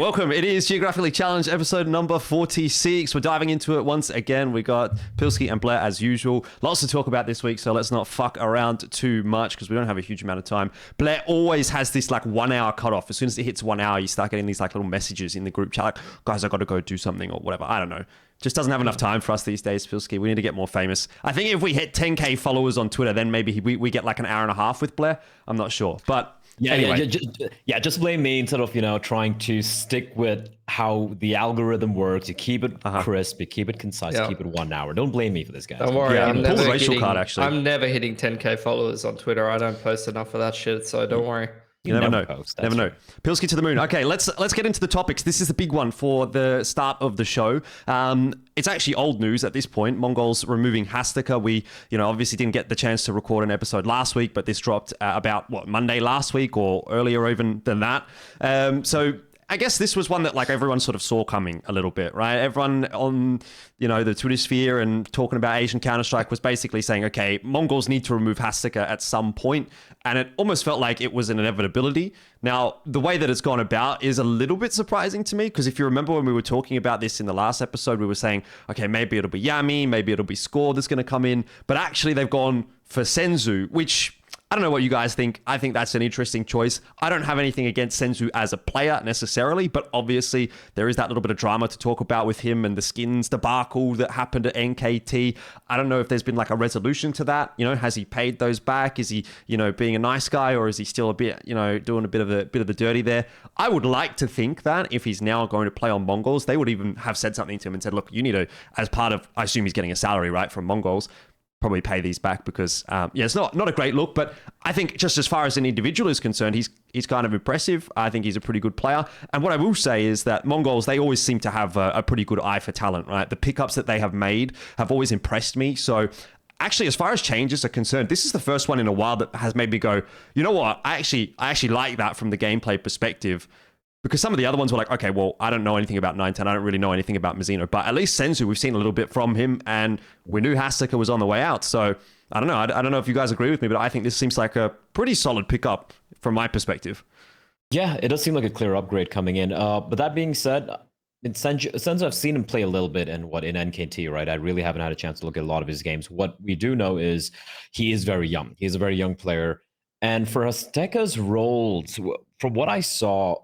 Welcome. It is Geographically Challenged, episode number 46. We're diving into it once again. We got Pilski and Bleh as usual. Lots to talk about this week, so let's not fuck around too much because we don't have a huge amount of time. Bleh always has this like 1 hour cutoff. As soon as it hits 1 hour, you start getting these like little messages in the group chat, like, guys, I got to go do something or whatever. I don't know. Just doesn't have enough time for us these days, Pilski. We need to get more famous. I think if we hit 10k followers on Twitter, then maybe we get like an hour and a half with Bleh. I'm not sure, but anyway. Just blame me instead of trying to stick with how the algorithm works. You keep it crisp, you keep it concise, keep it 1 hour. Don't blame me for this, guys. Don't worry, I'm never hitting 10k followers on Twitter. I don't post enough of that shit, so don't worry. You never know. Never know. Pilski to the moon. Okay, let's get into the topics. This is the big one for the start of the show. It's actually old news at this point. Mongolz removing Hasteka. We, obviously didn't get the chance to record an episode last week, but this dropped about Monday last week or earlier even than that. So I guess this was one that like everyone sort of saw coming a little bit, right? Everyone on, the Twitter sphere and talking about Asian Counter-Strike was basically saying, okay, Mongolz need to remove Hasteka at some point. And it almost felt like it was an inevitability. Now, the way that it's gone about is a little bit surprising to me, because if you remember when we were talking about this in the last episode, we were saying, okay, maybe it'll be Yami, maybe it'll be Score that's going to come in. But actually they've gone for Senzu, which I don't know what you guys think. I think that's an interesting choice. I don't have anything against Senzu as a player necessarily, but obviously there is that little bit of drama to talk about with him and the skins debacle that happened at NKT. I don't know if there's been like a resolution to that. Has he paid those back? Is he, being a nice guy, or is he still a bit, doing a bit of the dirty there? I would like to think that if he's now going to play on Mongolz, they would even have said something to him and said, look, you need to, as part of, I assume he's getting a salary, right, from Mongolz, probably pay these back because, it's not a great look, but I think just as far as an individual is concerned, he's kind of impressive. I think he's a pretty good player. And what I will say is that Mongolz, they always seem to have a pretty good eye for talent, right? The pickups that they have made have always impressed me. So actually, as far as changes are concerned, this is the first one in a while that has made me go, you know what? I actually like that from the gameplay perspective. Because some of the other ones were like, okay, well, I don't know anything about 910. I don't really know anything about Mizzino. But at least Senzu, we've seen a little bit from him. And we knew Hasteka was on the way out. So I don't know. I don't know if you guys agree with me, but I think this seems like a pretty solid pickup from my perspective. Yeah, it does seem like a clear upgrade coming in. But that being said, in Senzu, I've seen him play a little bit in NKT, right? I really haven't had a chance to look at a lot of his games. What we do know is he is very young. He is a very young player. And for Hasteka's roles, from what I saw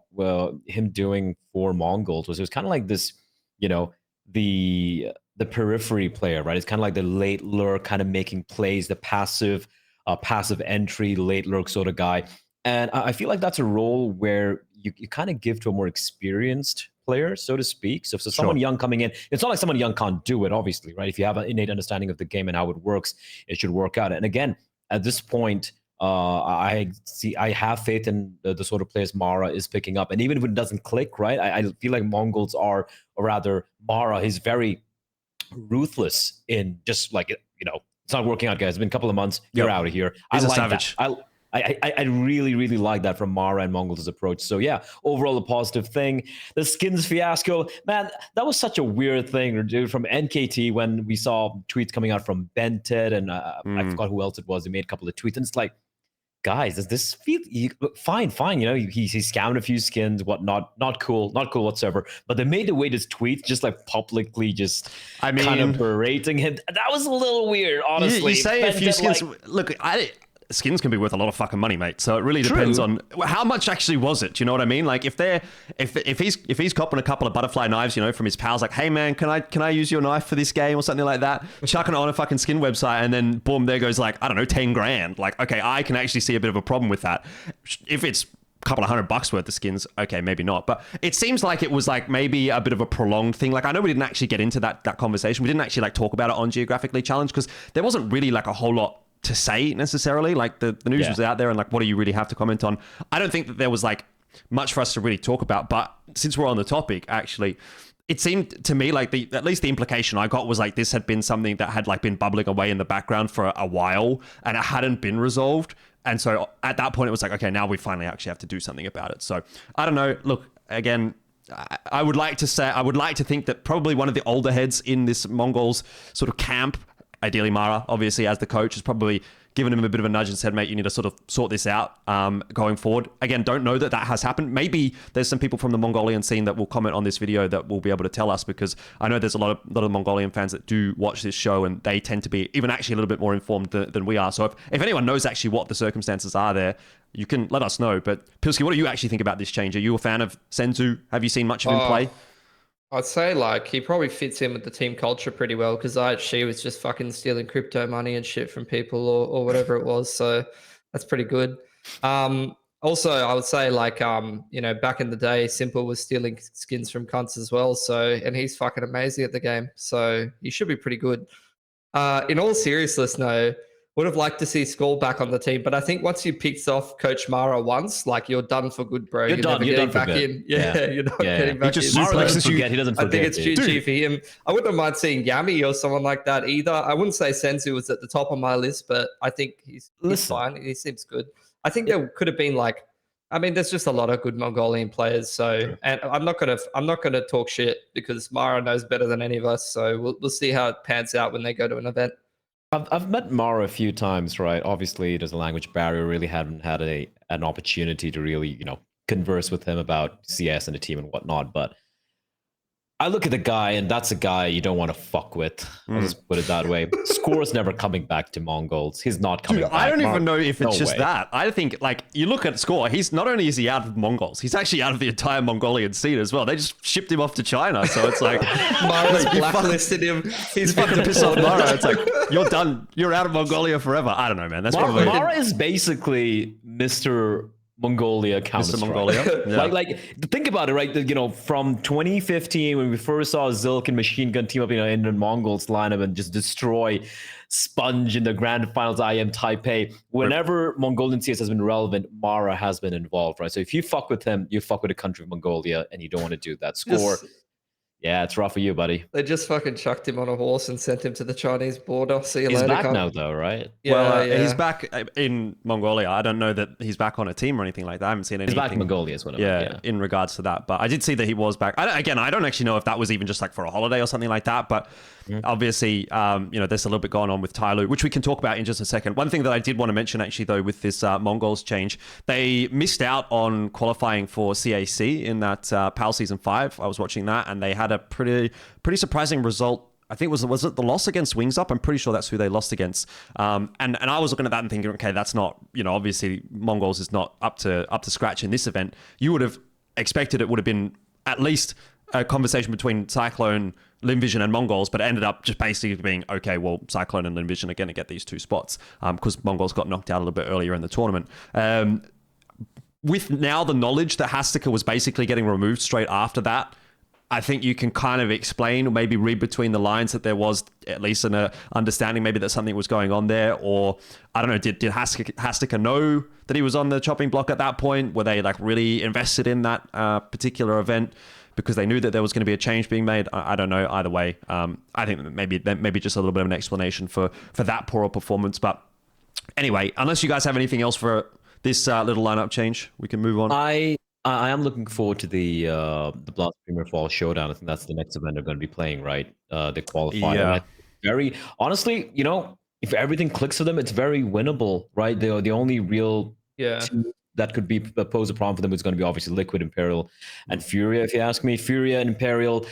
him doing for Mongolz, it was kind of like this, the periphery player, right? It's kind of like the late lurk, kind of making plays, the passive entry, late lurk sort of guy. And I feel like that's a role where you kind of give to a more experienced player, so to speak. So someone young coming in, it's not like someone young can't do it, obviously, right? If you have an innate understanding of the game and how it works, it should work out. And again, at this point, I have faith in the sort of players Mara is picking up, and even if it doesn't click, right? I feel like Mongolz are, or rather Mara, he's very ruthless in just like it's not working out, guys. It's been a couple of months. You're out of here. He's a like savage. That. I really, really like that from Mara and Mongolz's approach. So yeah, overall a positive thing. The skins fiasco, man, that was such a weird thing, dude, from NKT when we saw tweets coming out from Bented and I forgot who else it was. They made a couple of tweets and it's like, guys, does this feel fine? He scammed a few skins, whatnot, not cool whatsoever. But they made the way this tweet just like publicly kind of berating him. That was a little weird, honestly. You say a few skins. Look, skins can be worth a lot of fucking money, mate. So it really depends on how much actually was it. Do you know what I mean? Like if he's copping a couple of butterfly knives, from his pals, like, hey man, can I use your knife for this game or something like that? Chucking it on a fucking skin website, and then boom, there goes like, I don't know, 10 grand. Like, okay, I can actually see a bit of a problem with that. If it's a couple of $100 worth of skins, okay, maybe not. But it seems like it was like maybe a bit of a prolonged thing. Like I know we didn't actually get into that conversation. We didn't actually like talk about it on Geographically Challenged because there wasn't really like a whole lot to say necessarily. Like the news was out there, and like, what do you really have to comment on? I don't think that there was like much for us to really talk about, but since we're on the topic, actually, it seemed to me like at least the implication I got was like this had been something that had like been bubbling away in the background for a while and it hadn't been resolved. And so at that point it was like, okay, now we finally actually have to do something about it. So I don't know. Look, again, I would like to think that probably one of the older heads in this Mongolz sort of camp ideally Mara, obviously, as the coach, has probably given him a bit of a nudge and said, mate, you need to sort of sort this out going forward. Again, don't know that has happened. Maybe there's some people from the Mongolian scene that will comment on this video that will be able to tell us, because I know there's a lot of Mongolian fans that do watch this show, and they tend to be even actually a little bit more informed than we are. So if anyone knows actually what the circumstances are there, you can let us know. But Pilski, what do you actually think about this change? Are you a fan of Senzu? Have you seen much of him play? I'd say like he probably fits in with the team culture pretty well, because she was just fucking stealing crypto money and shit from people or whatever it was. So that's pretty good. Also, I would say like, back in the day, Simple was stealing skins from cunts as well. So, and he's fucking amazing at the game. So he should be pretty good. In all seriousness, no, would have liked to see Skull back on the team, but I think once you picked off Coach Mara once, like you're done for good, bro. You're never getting back in. Yeah, you're not getting back in. Mara doesn't forget. He doesn't forget. I think it's GG for him. I wouldn't mind seeing Yami or someone like that either. I wouldn't say Senzu was at the top of my list, but I think he's fine. He seems good. I think there could have been there's just a lot of good Mongolian players. So, and I'm not gonna talk shit because Mara knows better than any of us. So we'll see how it pans out when they go to an event. I've met Mara a few times, right? Obviously, there's a language barrier. Really haven't had an opportunity to really, converse with him about CS and the team and whatnot. But I look at the guy, and that's a guy you don't want to fuck with. I'll just put it that way. Score's never coming back to Mongolz. He's not coming back. I don't even know if it's just that. I think, you look at Score, he's not only is he out of Mongolz, he's actually out of the entire Mongolian scene as well. They just shipped him off to China. So it's like... Mara's blacklisted him. He's fucking pissed off Mara. It's like, you're done. You're out of Mongolia forever. I don't know, man. Mara is basically Mr. Mongolia counter Mongolia. Yeah. Like think about it, right? From 2015 when we first saw Zilk and Machine Gun team up in the Mongolz lineup and just destroy Sponge in the grand finals IM Taipei. Whenever Mongolian CS has been relevant, Mara has been involved, right? So if you fuck with him, you fuck with the country of Mongolia, and you don't want to do that. Score. Yeah, it's rough for you, buddy. They just fucking chucked him on a horse and sent him to the Chinese border. See you later. He's back now, though, right? Yeah, he's back in Mongolia. I don't know that he's back on a team or anything like that. I haven't seen anything. He's back in Mongolia as well. Yeah, in regards to that. But I did see that he was back. I don't actually know if that was even just for a holiday or something like that. But obviously, there's a little bit going on with Tyloo, which we can talk about in just a second. One thing that I did want to mention, actually, though, with this Mongolz change, they missed out on qualifying for CAC in that PAL Season 5. I was watching that, and they had a pretty surprising result. I think was it the loss against Wings Up? I'm pretty sure that's who they lost against. And I was looking at that and thinking, okay, that's not, obviously Mongolz is not up to scratch in this event. You would have expected it would have been at least a conversation between Cyclone, Limvision, and Mongolz, but it ended up just basically being, okay, well, Cyclone and Limvision are going to get these 2 spots because Mongolz got knocked out a little bit earlier in the tournament. With now the knowledge that Hasteka was basically getting removed straight after that, I think you can kind of explain or maybe read between the lines that there was at least an understanding maybe that something was going on there. Or I don't know, did Hasteka know that he was on the chopping block at that point? Were they really invested in that particular event because they knew that there was going to be a change being made? I don't know. Either way, I think maybe just a little bit of an explanation for that poor performance. But anyway, unless you guys have anything else for this little lineup change, we can move on. I am looking forward to the Blast Premier Fall Showdown. I think that's the next event they're going to be playing, right? The qualifier. Yeah. Very honestly, if everything clicks for them, it's very winnable, right? The only real team that could pose a problem for them is going to be obviously Liquid, Imperial, and Furia. If you ask me, Furia and Imperial,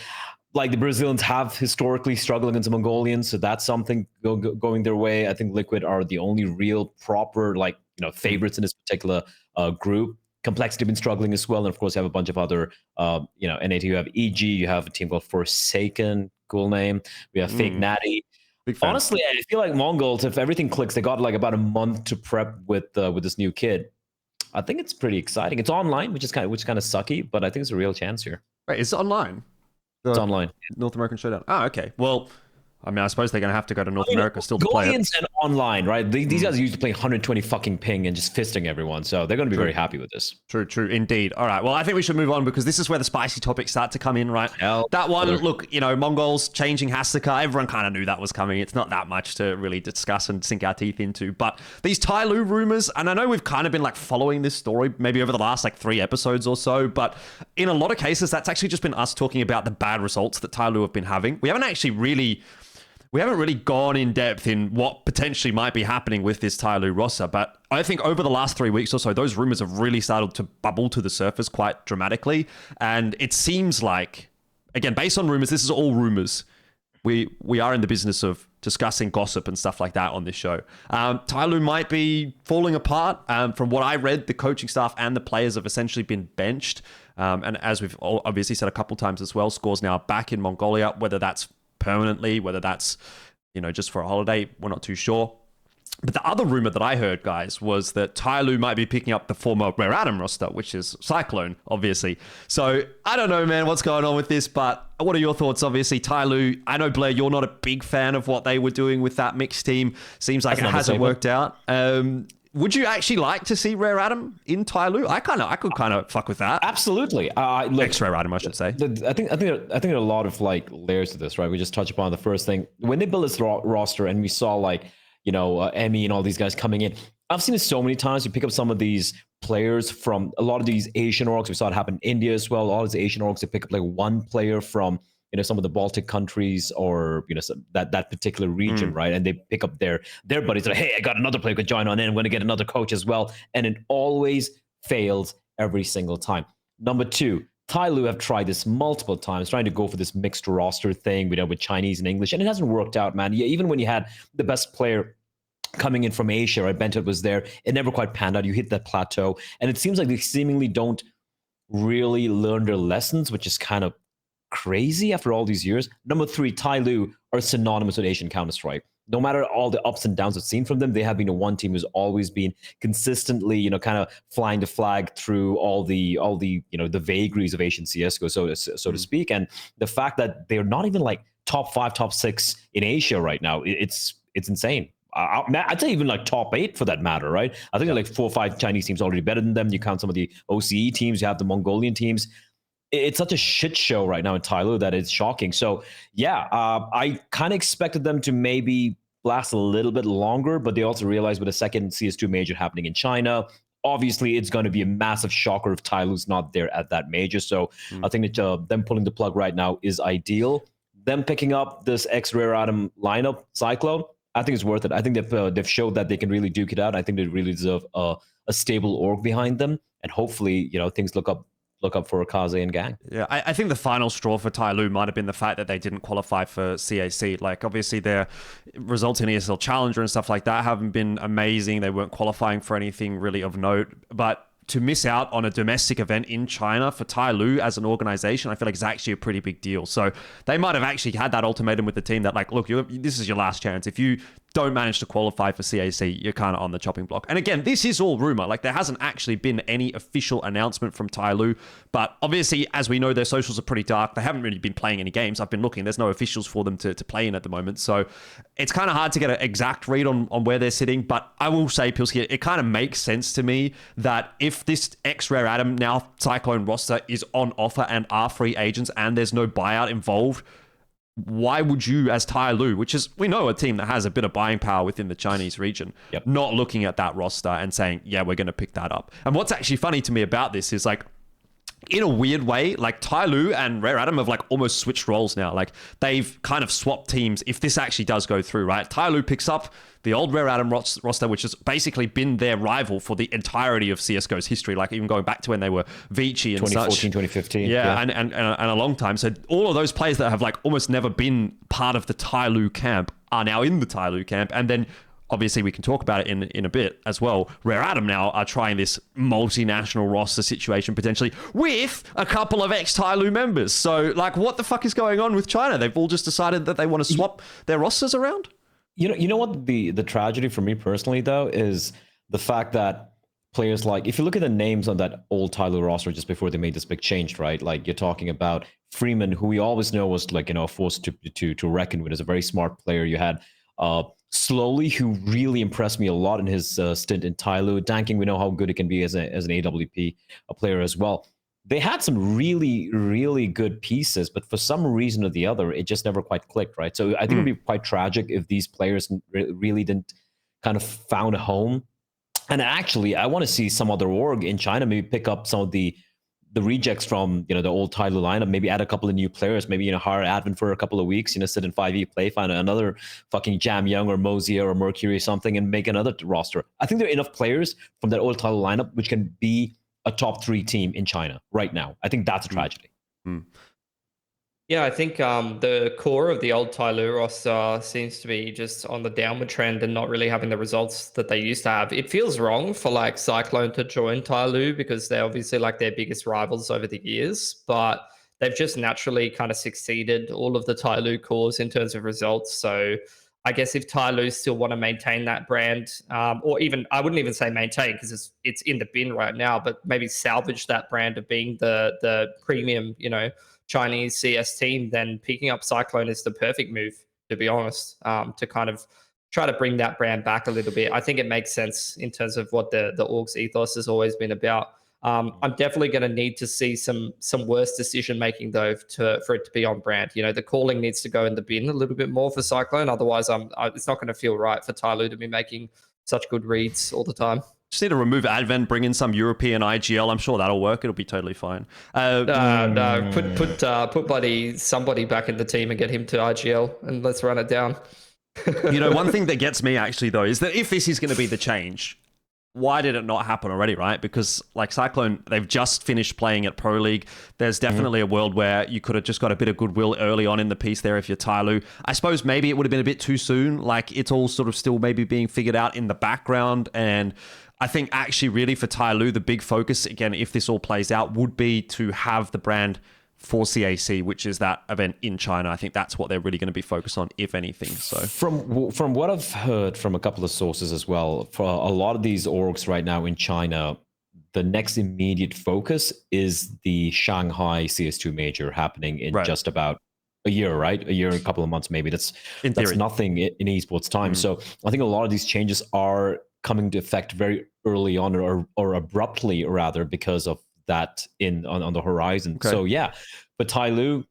the Brazilians have historically struggled against the Mongolians, so that's something going their way. I think Liquid are the only real proper favorites in this particular group. Complexity been struggling as well, and of course you have a bunch of other NAT. You have EG, you have a team called Forsaken, cool name. We have Fake Natty. Honestly, I feel like Mongolz, if everything clicks, they got about a month to prep with this new kid. I think it's pretty exciting. It's online, which is kind of sucky, but I think it's a real chance here. Right, is it online? It's online. North American Showdown. Oh, okay. Well, I suppose they're going to have to go to North America still to play it. And online, right? These guys are used to playing 120 fucking ping and just fisting everyone, so they're going to be very happy with this. True, indeed. All right, well, I think we should move on because this is where the spicy topics start to come in, right? That one, look, Mongolz changing Hasteka, everyone kind of knew that was coming. It's not that much to really discuss and sink our teeth into, but these Tyloo rumors, and I know we've kind of been following this story maybe over the last 3 episodes or so, but in a lot of cases, that's actually just been us talking about the bad results that Tyloo have been having. We haven't actually really... we haven't really gone in depth in what potentially might be happening with this Tyloo roster, but I think over the last 3 weeks or so, those rumors have really started to bubble to the surface quite dramatically. And it seems like, again, based on rumors, this is all rumors. We are in the business of discussing gossip and stuff like that on this show. Tyloo might be falling apart. From what I read, the coaching staff and the players have essentially been benched. And as we've obviously said a couple times as well, Score's now back in Mongolia, whether that's permanently, whether that's, just for a holiday, we're not too sure. But the other rumor that I heard, guys, was that Tyloo might be picking up the former Rare Atom roster, which is CYCLONE, obviously. So I don't know, man, what's going on with this, but what are your thoughts? Obviously, Tyloo, I know, Bleh, you're not a big fan of what they were doing with that mixed team. Seems like it hasn't worked out. Would you actually like to see Rare Atom in Tyloo? I could kind of fuck with that. Absolutely. X-Rare Atom, I should say. I think there are a lot of layers to this, right? We just touched upon the first thing. When they built this roster and we saw Emmy and all these guys coming in, I've seen it so many times. You pick up some of these players from a lot of these Asian orgs. We saw it happen in India as well. All these Asian orgs, they pick up one player from some of the Baltic countries or that particular region, right? And they pick up their buddies. Like, hey, I got another player who could join on in. I'm going to get another coach as well, and it always fails every single time. Number two, Tyloo have tried this multiple times, trying to go for this mixed roster thing, with Chinese and English, and it hasn't worked out, man. Yeah, even when you had the best player coming in from Asia, right? Benton was there. It never quite panned out. You hit that plateau, and it seems like they seemingly don't really learn their lessons, which is kind of crazy after all these years. Number three, Tyloo are synonymous with Asian Counter-Strike. No matter all the ups and downs I've seen from them, they have been a one team who's always been consistently, kind of flying the flag through all the the vagaries of Asian CS:GO, so to speak. And the fact that they're not even top 5, top 6 in Asia right now, it's insane. I'd say even top 8 for that matter, right? I think there are 4 or 5 Chinese teams already better than them. You count some of the OCE teams, you have the Mongolian teams. It's such a shit show right now in Tyloo that it's shocking. So yeah, I kind of expected them to maybe last a little bit longer, but they also realized with a second CS2 major happening in China, obviously it's going to be a massive shocker if Tyloo's not there at that major. So I think that them pulling the plug right now is ideal. Them picking up this ex-Rare Atom lineup, CYCLONE, I think it's worth it. I think they've showed that they can really duke it out. I think they really deserve a stable org behind them, and hopefully things look up for Akaze and gang. Yeah, I think the final straw for Tyloo might have been the fact that they didn't qualify for CAC. Obviously, their results in ESL Challenger and stuff like that haven't been amazing. They weren't qualifying for anything really of note. But to miss out on a domestic event in China for Tyloo as an organization, I feel like it's actually a pretty big deal. So they might have actually had that ultimatum with the team that look, this is your last chance. If you don't manage to qualify for CAC, you're kind of on the chopping block. And again, this is all rumor. There hasn't actually been any official announcement from Tyloo, but obviously, as we know, their socials are pretty dark. They haven't really been playing any games. I've been looking. There's no officials for them to play in at the moment. So it's kind of hard to get an exact read on where they're sitting. But I will say, Pilski, it kind of makes sense to me that if this ex-Rare Atom, now CYCLONE roster is on offer and are free agents and there's no buyout involved, why would you, as Tyloo, which is, we know, a team that has a bit of buying power within the Chinese region, not looking at that roster and saying, yeah, we're going to pick that up? And what's actually funny to me about this is in a weird way, Tyloo and Rare Atom have almost switched roles now. They've kind of swapped teams if this actually does go through, right? Tyloo picks up the old Rare Atom roster, which has basically been their rival for the entirety of CSGO's history, even going back to when they were Vici and 2014, 2015. Yeah. And a long time. So all of those players that have almost never been part of the Tyloo camp are now in the Tyloo camp. And then obviously, we can talk about it in a bit as well. Rare Atom now are trying this multinational roster situation potentially with a couple of ex-Tyloo members. So, what the fuck is going on with China? They've all just decided that they want to swap their rosters around? You know what the tragedy for me personally, though, is the fact that players if you look at the names on that old Tyloo roster just before they made this big change, right? You're talking about Freeman, who we always know was a force to reckon with, as a very smart player. You had Slowly, who really impressed me a lot in his stint in Tyloo. Danking, we know how good it can be as an AWP player as well. They had some really, really good pieces, but for some reason or the other, it just never quite clicked, right? So I think it would be quite tragic if these players really didn't kind of found a home. And actually, I want to see some other org in China maybe pick up some of the the rejects from the old Tyloo lineup, maybe add a couple of new players, maybe hire Advent for a couple of weeks, sit in 5e play, find another fucking Jam Young or Mosier or Mercury or something, and make another roster. I think there are enough players from that old Tyloo lineup which can be a top 3 team in China right now. I think that's a tragedy. Yeah, I think the core of the old Tyloo roster seems to be just on the downward trend and not really having the results that they used to have. It feels wrong for like Cyclone to join Tyloo because they're obviously like their biggest rivals over the years, but they've just naturally kind of succeeded all of the Tyloo cores in terms of results. So I guess if Tyloo still want to maintain that brand, or even I wouldn't even say maintain because it's in the bin right now, but maybe salvage that brand of being the premium, Chinese CS team, then picking up Cyclone is the perfect move, to be honest, to kind of try to bring that brand back a little bit. I think it makes sense in terms of what the orgs ethos has always been about. I'm definitely going to need to see some worse decision making though for it to be on brand. The calling needs to go in the bin a little bit more for Cyclone. Otherwise, it's not going to feel right for Tyloo to be making such good reads all the time. Just need to remove Advent, bring in some European IGL. I'm sure that'll work. It'll be totally fine. No, put somebody back in the team and get him to IGL and let's run it down. One thing that gets me actually though is that if this is going to be the change, why did it not happen already, right? Because like Cyclone, they've just finished playing at Pro League. There's definitely a world where you could have just got a bit of goodwill early on in the piece there if you're Tyloo. I suppose maybe it would have been a bit too soon. Like it's all sort of still maybe being figured out in the background. And I think actually really for Tyloo, the big focus, again, if this all plays out, would be to have the brand for CAC, which is that event in China. I think that's what they're really going to be focused on, if anything. So from what I've heard from a couple of sources as well, for a lot of these orgs right now in China, the next immediate focus is the Shanghai CS2 major happening in just about a year, right? A year and a couple of months, maybe. That's nothing in esports time. So I think a lot of these changes are coming to effect very early on or abruptly rather because of that on the horizon. Okay. So yeah, but Tyloo,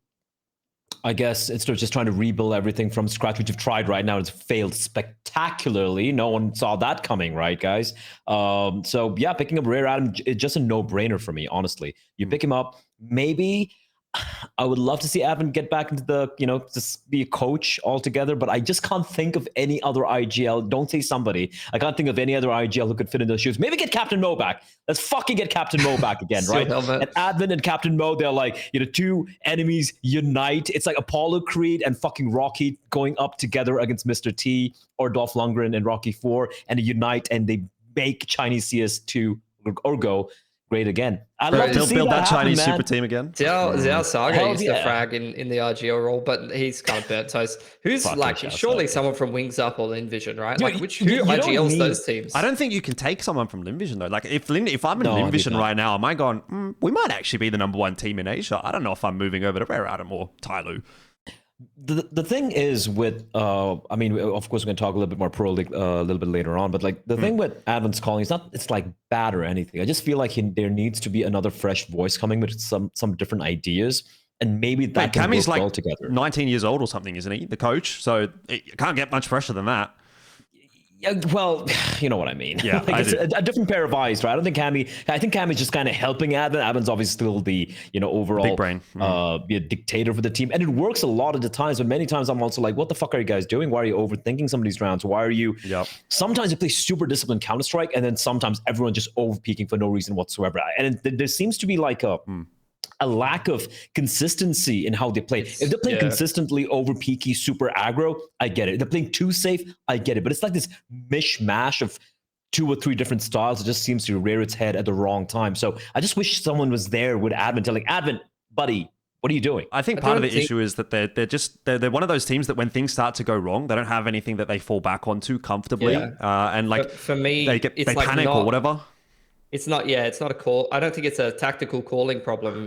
I guess instead of just trying to rebuild everything from scratch, which you've tried right now, it's failed spectacularly. No one saw that coming, right, guys? So yeah, picking up Rare Adam is just a no-brainer for me, honestly. You pick him up, maybe I would love to see Advent get back into the, just be a coach altogether, but I just can't think of any other IGL. Don't say somebody. I can't think of any other IGL who could fit in those shoes. Maybe get Captain Mo back. Let's fucking get Captain Mo back again, right? And Advent and Captain Mo, they're like, two enemies unite. It's like Apollo Creed and fucking Rocky going up together against Mr. T or Dolph Lundgren and Rocky 4, and they unite and they make Chinese CS2 or Go great again. I'd love to build that happen, Chinese man. super team again. Xiao Saga used to frag in the RGL role, but he's kind of burnt toast. Who's surely someone from Wings Up or Envision, right? Dude, like who IGLs those teams? I don't think you can take someone from Envision though. Like if I'm in Envision right now, am I going? We might actually be the #1 team in Asia. I don't know if I'm moving over to Rare Adam or Tyloo. The thing is with I mean, of course we're going to talk a little bit more Pro League a little bit later on, but like the thing with Advent's calling, it's like bad or anything. I just feel like there needs to be another fresh voice coming with some different ideas, and maybe that can work well together. 19 years old or something, isn't he? The coach, so it can't get much fresher than that. Yeah, well, you know what I mean. Yeah, like it's a different pair of eyes, right? I think Cammy's just kind of helping Advent. Advent's obviously still the overall big brain, dictator for the team, and it works a lot of the times. But many times I'm also like, what the fuck are you guys doing? Why are you overthinking some of these rounds? Why are you? Yep. Sometimes you play super disciplined Counter Strike, and then sometimes everyone just over peaking for no reason whatsoever. And there seems to be like a lack of consistency in how they play. If they're playing consistently over peaky, super aggro, I get it. If they're playing too safe, I get it. But it's like this mishmash of 2 or 3 different styles. It just seems to rear its head at the wrong time. So I just wish someone was there with Advent telling Advent, buddy, what are you doing? I think part of the issue is that they're one of those teams that when things start to go wrong, they don't have anything that they fall back onto comfortably. And like for me, they panic or whatever. It's not a call. I don't think it's a tactical calling problem.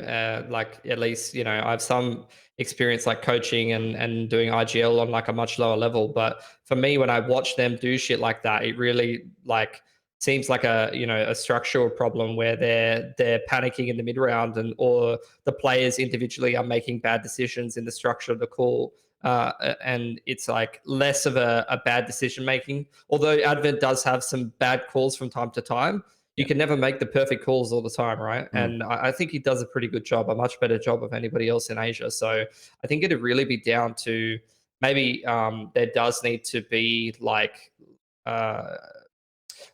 Like at least, I have some experience like coaching and doing IGL on like a much lower level. But for me, when I watch them do shit like that, it really like seems like a structural problem where they're panicking in the mid round or the players individually are making bad decisions in the structure of the call. And it's like less of a bad decision making. Although Advent does have some bad calls from time to time, you can never make the perfect calls all the time, right? And I think he does a pretty good job, a much better job of anybody else in Asia. So I think it'd really be down to maybe there does need to be like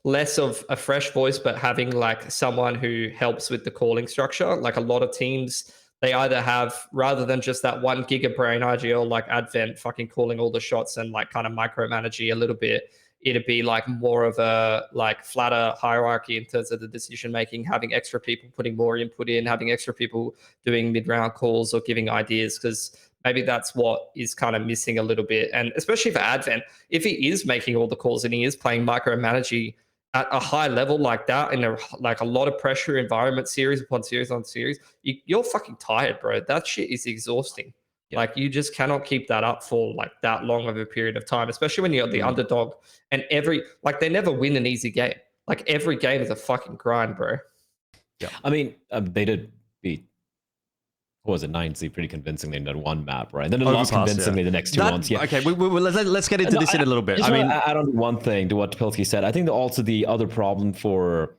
less of a fresh voice, but having like someone who helps with the calling structure. Like a lot of teams, they either have, rather than just that one gigabrain IGL like Advent fucking calling all the shots and like kind of micromanaging a little bit, it'd be like more of a like flatter hierarchy in terms of the decision making, having extra people putting more input in, having extra people doing mid-round calls or giving ideas, because maybe that's what is kind of missing a little bit. And especially for Advent, if he is making all the calls and he is playing micromanaging at a high level like that, in a like a lot of pressure environment, series upon series on series, you're fucking tired, bro. That shit is exhausting. Like you just cannot keep that up for like that long of a period of time, especially when you're the underdog and they never win an easy game. Like every game is a fucking grind, bro. Yeah. I mean, they did beat, what was it, 9Z pretty convincingly in that one map, right? And then it lost convincingly the next two ones. Yeah. Okay, let's get into this in a little bit. I mean, add on one thing to what Pilski said. I think that also the other problem for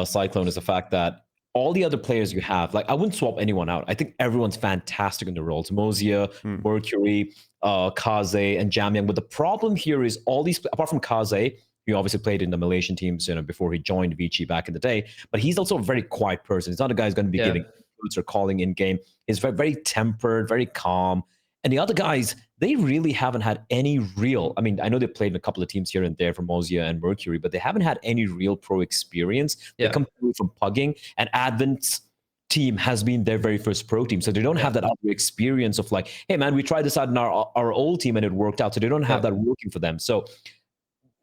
Cyclone is the fact that all the other players you have, like I wouldn't swap anyone out. I think everyone's fantastic in the roles. Mozia, Mercury, Kaze, and Jamyang. But the problem here is all these, apart from Kaze, who obviously played in the Malaysian teams, before he joined Vici back in the day, but he's also a very quiet person. He's not a guy who's going to be giving or calling in game. He's very, very tempered, very calm. And the other guys, they really haven't had any real, I mean, I know they played in a couple of teams here and there for Mozia and Mercury, but they haven't had any real pro experience. They come from pugging, and Advent's team has been their very first pro team. So they don't have that other experience of like, hey man, we tried this out in our old team and it worked out. So they don't have that working for them. So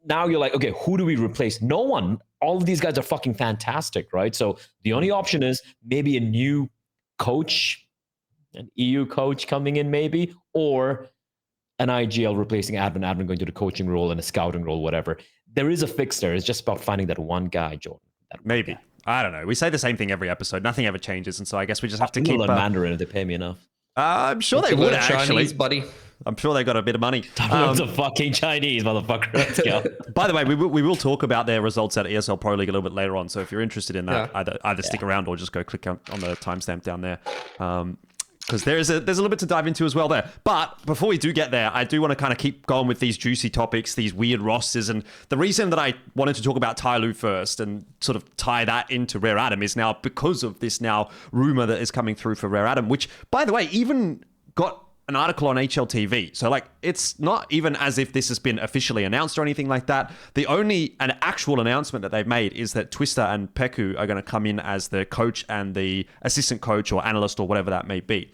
now you're like, okay, who do we replace? No one. All of these guys are fucking fantastic, right? So the only option is maybe a new coach, an EU coach coming in maybe, or an IGL replacing Advent going to the coaching role and a scouting role, whatever. There is a fix there. It's just about finding that one guy, Jordan. Maybe. I don't know. We say the same thing every episode. Nothing ever changes. And so I guess we just have to keep... learn Mandarin if they pay me enough. I'm sure they would, actually. Chinese, buddy. I'm sure they got a bit of money. Lots of fucking Chinese, motherfucker. Let's go. By the way, we will talk about their results at ESL Pro League a little bit later on. So if you're interested in that, either stick around or just go click on the timestamp down there. Because there's a little bit to dive into as well there. But before we do get there, I do want to kind of keep going with these juicy topics, these weird rosters. And the reason that I wanted to talk about Tyloo first and sort of tie that into Rare Atom is now because of this now rumor that is coming through for Rare Atom, which, by the way, even got an article on HLTV. So like, it's not even as if this has been officially announced or anything like that. An actual announcement that they've made is that Twister and Peku are going to come in as the coach and the assistant coach or analyst or whatever that may be.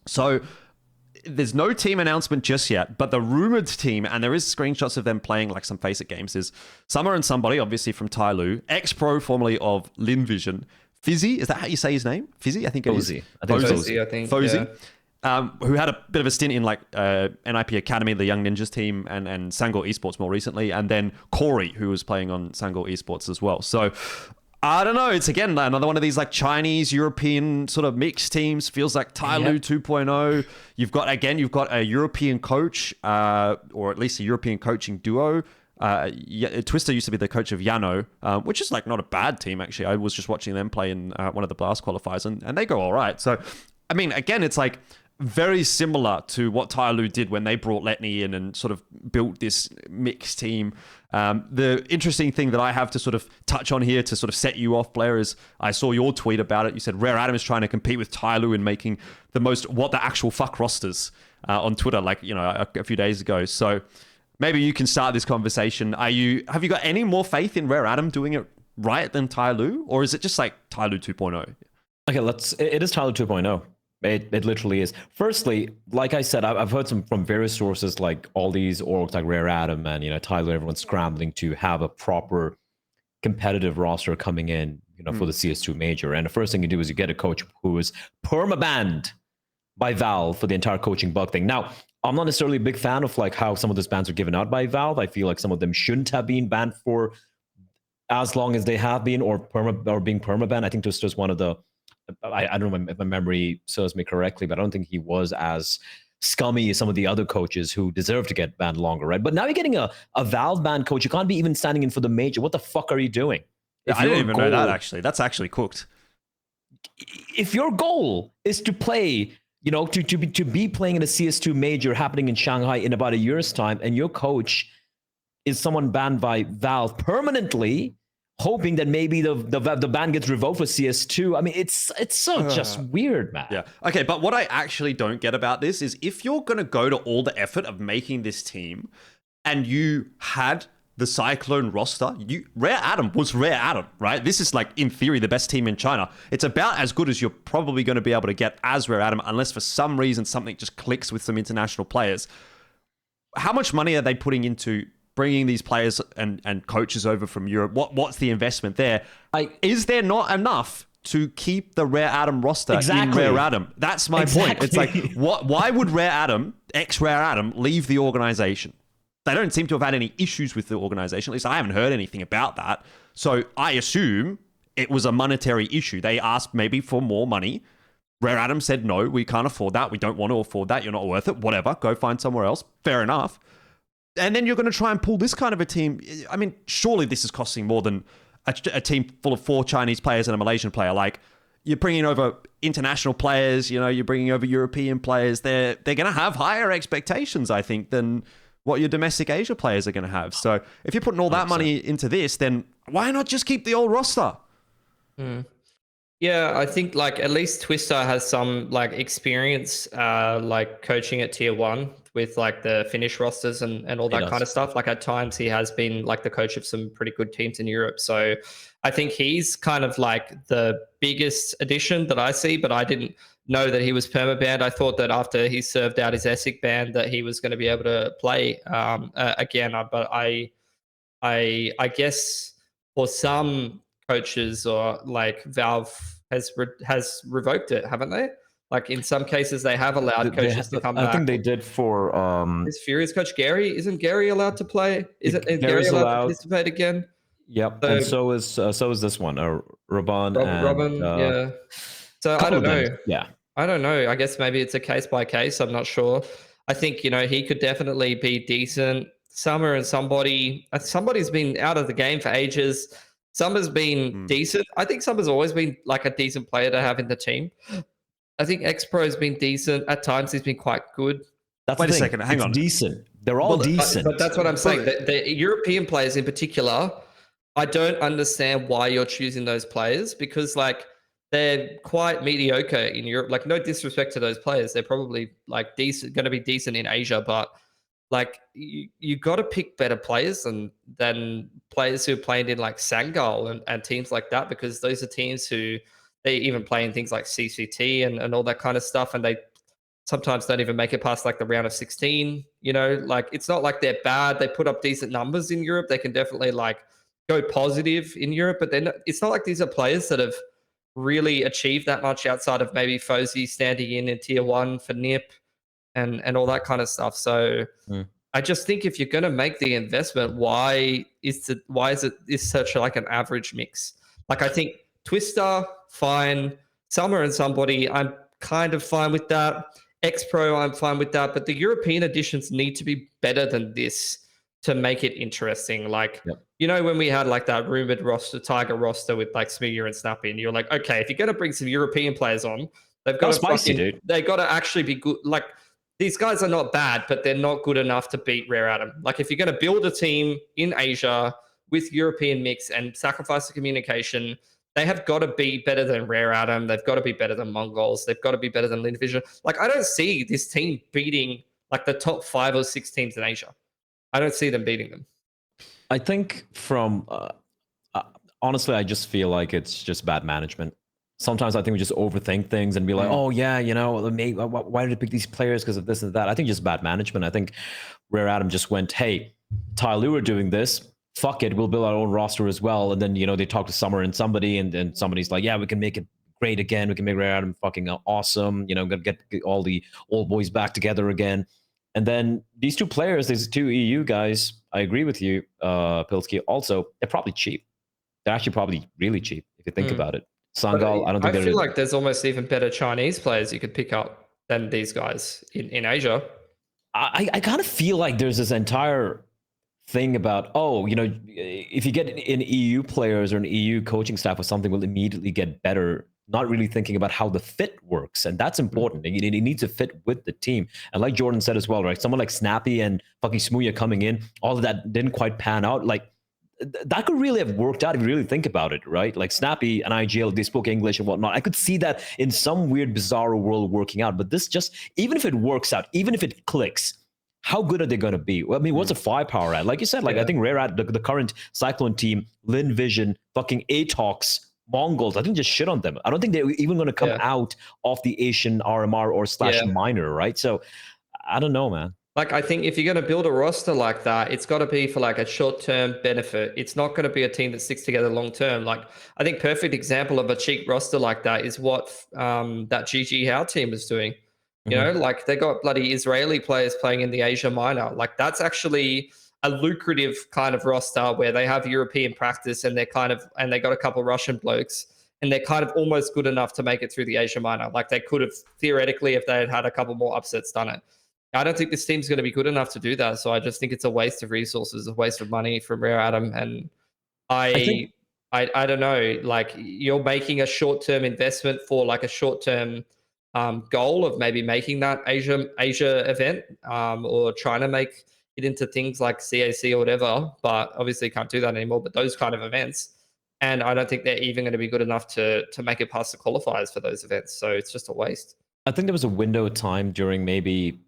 So there's no team announcement just yet, but the rumored team, and there is screenshots of them playing like some Face It games, is Summer and somebody, obviously from Tyloo, ex-pro formerly of Linvision, Fizzy, is that how you say his name? Fizzy, I think it is. Fozzy, I think. Fozzy. Who had a bit of a stint in like NIP Academy, the Young Ninjas team, and Sangor Esports more recently, and then Corey, who was playing on Sangor Esports as well. So I don't know. It's again another one of these like Chinese European sort of mixed teams. Feels like Tyloo 2.0. You've got a European coach, or at least a European coaching duo. Twister used to be the coach of Yano, which is like not a bad team actually. I was just watching them play in one of the Blast qualifiers, and they go all right. So I mean, again, it's like very similar to what Tyloo did when they brought Letney in and sort of built this mixed team. The interesting thing that I have to sort of touch on here to sort of set you off, Blair, is I saw your tweet about it. You said Rare Atom is trying to compete with Tyloo in making the most what the actual fuck rosters on Twitter, like, a few days ago. So maybe you can start this conversation. Have you got any more faith in Rare Atom doing it right than Tyloo, or is it just like Tyloo 2.0? Okay, it is Tyloo 2.0. It literally is. Firstly, like I said, I've heard from various sources, like all these orgs like Rare Atom and Tyloo, everyone's scrambling to have a proper competitive roster coming in, for the CS2 major. And the first thing you do is you get a coach who is perma-banned by Valve for the entire coaching bug thing. Now, I'm not necessarily a big fan of like how some of those bans are given out by Valve. I feel like some of them shouldn't have been banned for as long as they have been, or being perma-banned. I think this was one of the, I don't know if my memory serves me correctly, but I don't think he was as scummy as some of the other coaches who deserve to get banned longer, right? But now you're getting a Valve banned coach. You can't be even standing in for the major. What the fuck are you doing? I didn't even know that, actually. That's actually cooked. If your goal is to play, to be playing in a CS2 major happening in Shanghai in about a year's time, and your coach is someone banned by Valve permanently, hoping that maybe the ban gets revoked for CS2. I mean, it's so just weird, man. Yeah. Okay, but what I actually don't get about this is if you're going to go to all the effort of making this team and you had the Cyclone roster, Rare Atom was Rare Atom, right? This is like, in theory, the best team in China. It's about as good as you're probably going to be able to get as Rare Atom, unless for some reason something just clicks with some international players. How much money are they putting into bringing these players and coaches over from Europe? What's the investment there? Is there not enough to keep the Rare Atom roster in Rare Atom? That's my point. It's like, why would Rare Atom, ex-Rare Atom, leave the organization? They don't seem to have had any issues with the organization. At least I haven't heard anything about that. So I assume it was a monetary issue. They asked maybe for more money. Rare Atom said, no, we can't afford that. We don't want to afford that. You're not worth it. Whatever. Go find somewhere else. Fair enough. And then you're going to try and pull this kind of a team. I mean, surely this is costing more than a team full of 4 Chinese players and a Malaysian player. Like, you're bringing over international players, you're bringing over European players. They're going to have higher expectations, I think, than what your domestic Asia players are going to have. So if you're putting all that money into this, then why not just keep the old roster? Yeah, I think like at least Twister has some like experience like coaching at tier 1 with like the Finnish rosters and all that kind of stuff. Like at times he has been like the coach of some pretty good teams in Europe. So I think he's kind of like the biggest addition that I see, but I didn't know that he was permabanned. I thought that after he served out his ESIC ban that he was going to be able to play again. But I guess for some coaches or like Valve has revoked it, haven't they? Like in some cases they have allowed coaches to come back. I think they did for is Furious coach Gary? Isn't Gary allowed to play? Is Gary allowed to participate again? Yep. And so is this one, Robin. Yeah. So I don't know. Yeah. I don't know. I guess maybe it's a case by case. I'm not sure. I think, he could definitely be decent. Summer and somebody's been out of the game for ages. Summer's been decent. I think Summer's always been like a decent player to have in the team. I think X-Pro's been decent. At times he's been quite good. Wait a second. Hang on. Decent. They're all decent. But that's what I'm saying. The European players in particular, I don't understand why you're choosing those players because like they're quite mediocre in Europe. Like no disrespect to those players. They're probably like decent, going to be decent in Asia, but like you got to pick better players than players who played in like Sangal and teams like that, because those are teams who they even play in things like CCT and all that kind of stuff. And they sometimes don't even make it past like the round of 16, like it's not like they're bad. They put up decent numbers in Europe. They can definitely like go positive in Europe, but then it's not like these are players that have really achieved that much outside of maybe Fozy standing in tier 1 for NIP and all that kind of stuff. So I just think if you're going to make the investment, why is it such like an average mix? Like I think Twister, fine. Summer and somebody, I'm kind of fine with that. X-Pro, I'm fine with that. But the European editions need to be better than this to make it interesting. Like, when we had like that rumored roster, Tiger roster with like Smear and Snappy, and you're like, okay, if you're going to bring some European players on, they've got to actually be good. Like, these guys are not bad, but they're not good enough to beat Rare Atom. Like if you're going to build a team in Asia with European mix and sacrifice the communication, they have got to be better than Rare Atom. They've got to be better than Mongolz. They've got to be better than Linvision. Like I don't see this team beating like the top 5 or 6 teams in Asia. I don't see them beating them. I think honestly, I just feel like it's just bad management. Sometimes I think we just overthink things and be like, oh yeah, why did they pick these players because of this and that? I think just bad management. I think Rare Atom just went, hey, Tyloo are doing this. Fuck it, we'll build our own roster as well. And then, they talk to Summer and somebody, and then somebody's like, yeah, we can make it great again. We can make Rare Atom fucking awesome. Gonna get all the old boys back together again. And then these 2 players, these 2 EU guys, I agree with you, Pilski. Also, they're probably cheap. They're actually probably really cheap if you think about it. Sangal, I feel like there's almost even better Chinese players you could pick up than these guys in Asia. I kind of feel like there's this entire thing about, oh, if you get in EU players or an EU coaching staff or something will immediately get better, not really thinking about how the fit works. And that's important. It needs to fit with the team. And like Jordan said as well, right? Someone like Snappy and fucking Smooya coming in, all of that didn't quite pan out. Like, that could really have worked out if you really think about it, right? Like Snappy and IGL, they spoke English and whatnot. I could see that in some weird, bizarre world working out. But this just, even if it works out, even if it clicks, how good are they going to be? Well, I mean, what's the firepower at? Like you said, like I think the current Cyclone team, Lin Vision, fucking Atox, Mongolz, I think just shit on them. I don't think they're even going to come out of the Asian RMR or / minor, right? So I don't know, man. Like, I think if you're going to build a roster like that, it's got to be for like a short-term benefit. It's not going to be a team that sticks together long-term. Like, I think perfect example of a cheap roster like that is what that GG How team is doing. You know, like they got bloody Israeli players playing in the Asia Minor. Like, that's actually a lucrative kind of roster where they have European practice and they got a couple of Russian blokes and they're kind of almost good enough to make it through the Asia Minor. Like, they could have theoretically, if they had had a couple more upsets, done it. I don't think this team's going to be good enough to do that. So I just think it's a waste of resources, a waste of money from Rare Adam. And I don't know, like, you're making a short-term investment for like a short-term goal of maybe making that Asia event or trying to make it into things like CAC or whatever, but obviously can't do that anymore, but those kind of events. And I don't think they're even going to be good enough to make it past the qualifiers for those events. So it's just a waste. I think there was a window of time during maybe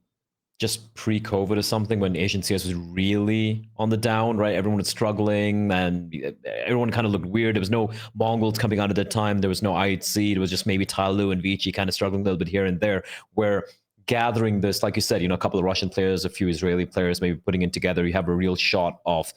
just pre-COVID or something when Asian CS was really on the down, right? Everyone was struggling and everyone kind of looked weird. There was no Mongolz coming out at that time. There was no IHC. It was just maybe Tyloo and Vici kind of struggling a little bit here and there, where gathering this, like you said, a couple of Russian players, a few Israeli players, maybe putting it together, you have a real shot of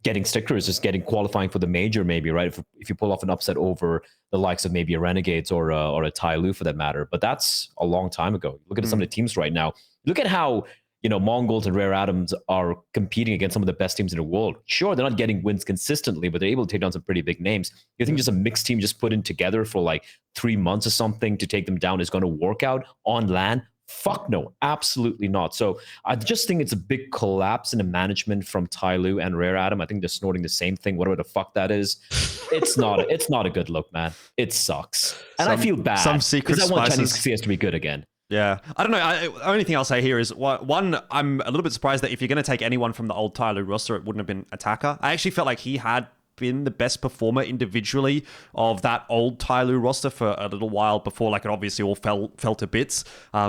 getting stickers, just qualifying for the major, maybe, right? If you pull off an upset over the likes of maybe a Renegades or a Tyloo for that matter. But that's a long time ago. Look at some of the teams right now. Look at how, Mongolz and Rare Atoms are competing against some of the best teams in the world. Sure, they're not getting wins consistently, but they're able to take down some pretty big names. You think just a mixed team just put in together for like 3 months or something to take them down is going to work out on LAN? Fuck no, absolutely not. So I just think it's a big collapse in the management from Tyloo and Rare Atom. I think they're snorting the same thing, whatever the fuck that is. It's not a good look, man. It sucks. And I feel bad. Some secret because I want spices. Chinese CS to be good again. Yeah. I don't know. The only thing I'll say here is, one, I'm a little bit surprised that if you're going to take anyone from the old Tyloo roster, it wouldn't have been Attacker. I actually felt like he had been the best performer individually of that old Tyloo roster for a little while before, like, it obviously all fell to bits.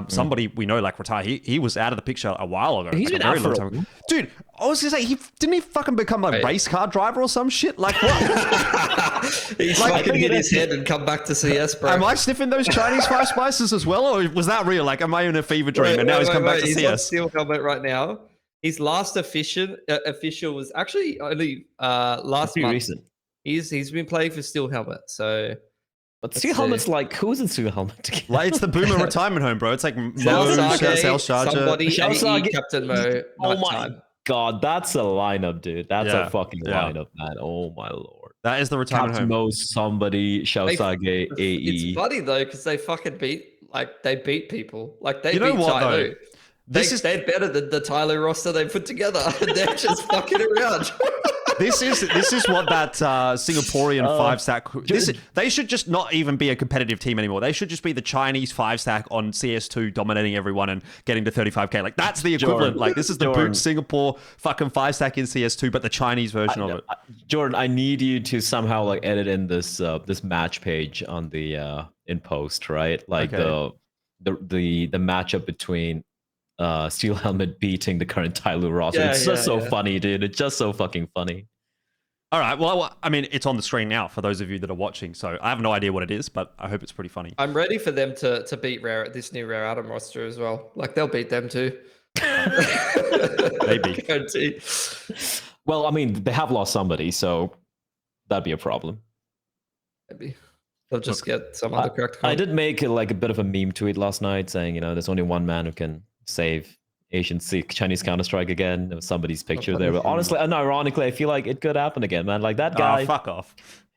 Somebody we know, like, retired. He was out of the picture a while ago. He's like been a very out long for time ago. Dude, I was gonna say, didn't he fucking become a race car driver or some shit? Like, what? He's fucking hit his head and come back to CS, bro. Am I sniffing those Chinese 5 YCLONE as well, or was that real? Like, am I in a fever dream and now he's come back to he's CS? On Steel Helmet right now. His last official was actually only last month. Recent. He's been playing for Steel Helmet, so. But Steel Helmet's like, who's in Steel Helmet? Like, it's the Boomer retirement home, bro. It's like Mo, Sharjah, somebody, Captain Mo. Oh my god, that's a lineup, dude. That's a fucking lineup, man. Oh my lord. That is the retirement Captain home. Mo, somebody, Shaosage, AE. It's funny though, because they fucking beat people. Like, they beat what, Tyloo. They're better than the Tyloo roster they put together. They're just fucking around. This is what that Singaporean 5-stack. They should just not even be a competitive team anymore. They should just be the Chinese 5-stack on CS2 dominating everyone and getting to 35k. Like, that's the equivalent. Like, this is the boot Singapore fucking 5-stack in CS2, but the Chinese version of it. Jordan, I need you to somehow like edit in this this match page on the in post, right? Like the matchup between Steel Helmet beating the current Tyloo roster. It's just so funny, dude. It's just so fucking funny. All right. Well, I mean, it's on the screen now for those of you that are watching, so I have no idea what it is, but I hope it's pretty funny. I'm ready for them to beat this new Rare Atom roster as well. Like, they'll beat them too. Maybe. Guarantee. Well, I mean, they have lost somebody, so that'd be a problem. Maybe. They'll just get some other correct. I did make like a bit of a meme tweet last night saying, there's only one man who can save Chinese Counter-Strike again. There was somebody's picture there. But honestly, and ironically, I feel like it could happen again, man. Like, that guy. Oh, fuck off.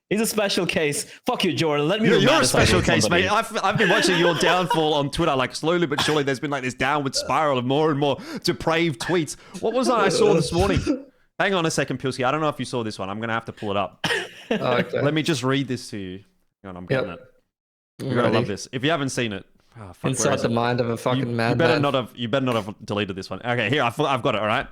He's a special case. Fuck you, Jordan. Let me You're a special case, mate. I've been watching your downfall on Twitter. Like, slowly but surely, there's been like this downward spiral of more and more depraved tweets. What was that I saw this morning? Hang on a second, Pilski. I don't know if you saw this one. I'm going to have to pull it up. Oh, okay. Let me just read this to you. Hang on, I'm getting it. You're going to love this. If you haven't seen it. Oh, fuck, Inside the mind of a fucking madman. You better not have deleted this one. Okay, here, I've got it, all right?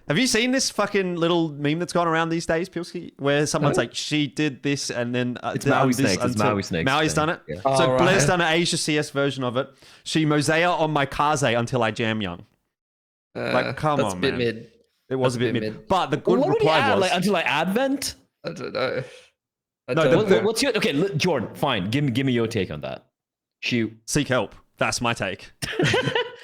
Have you seen this fucking little meme that's gone around these days, Pilski? Where someone's like, she did this and then... it's Maui Snakes. It's Maui Snakes. Maui's done it. Yeah. So Bleh's done an Asia CS version of it. She mosea on my kaze until I jam young. Like, come on, man. That's a bit mid. It was a bit mid. But the good reply was... Like, until I advent? I don't know. What's your... Okay, Jordan, fine. Give me your take on that. Seek help. That's my take.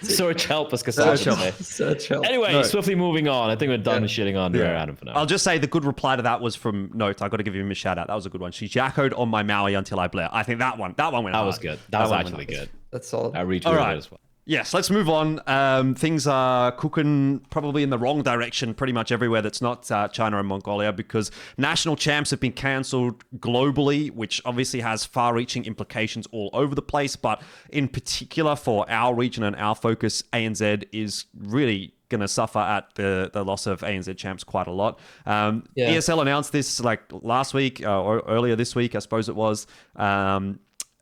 Search help, as Search help. Anyway, swiftly moving on. I think we're done shitting on Adam for now. I'll just say the good reply to that was from Note. I got to give him a shout out. That was a good one. She jackoed on my Maui until I blare. I think that one went hard. That was good. That was actually good. That's solid. I retweeted it as well. Yes, let's move on. Things are cooking probably in the wrong direction pretty much everywhere that's not China and Mongolia, because national champs have been cancelled globally, which obviously has far-reaching implications all over the place. But in particular for our region and our focus, ANZ is really going to suffer at the loss of ANZ Champs quite a lot. ESL announced this like last week or earlier this week, I suppose it was.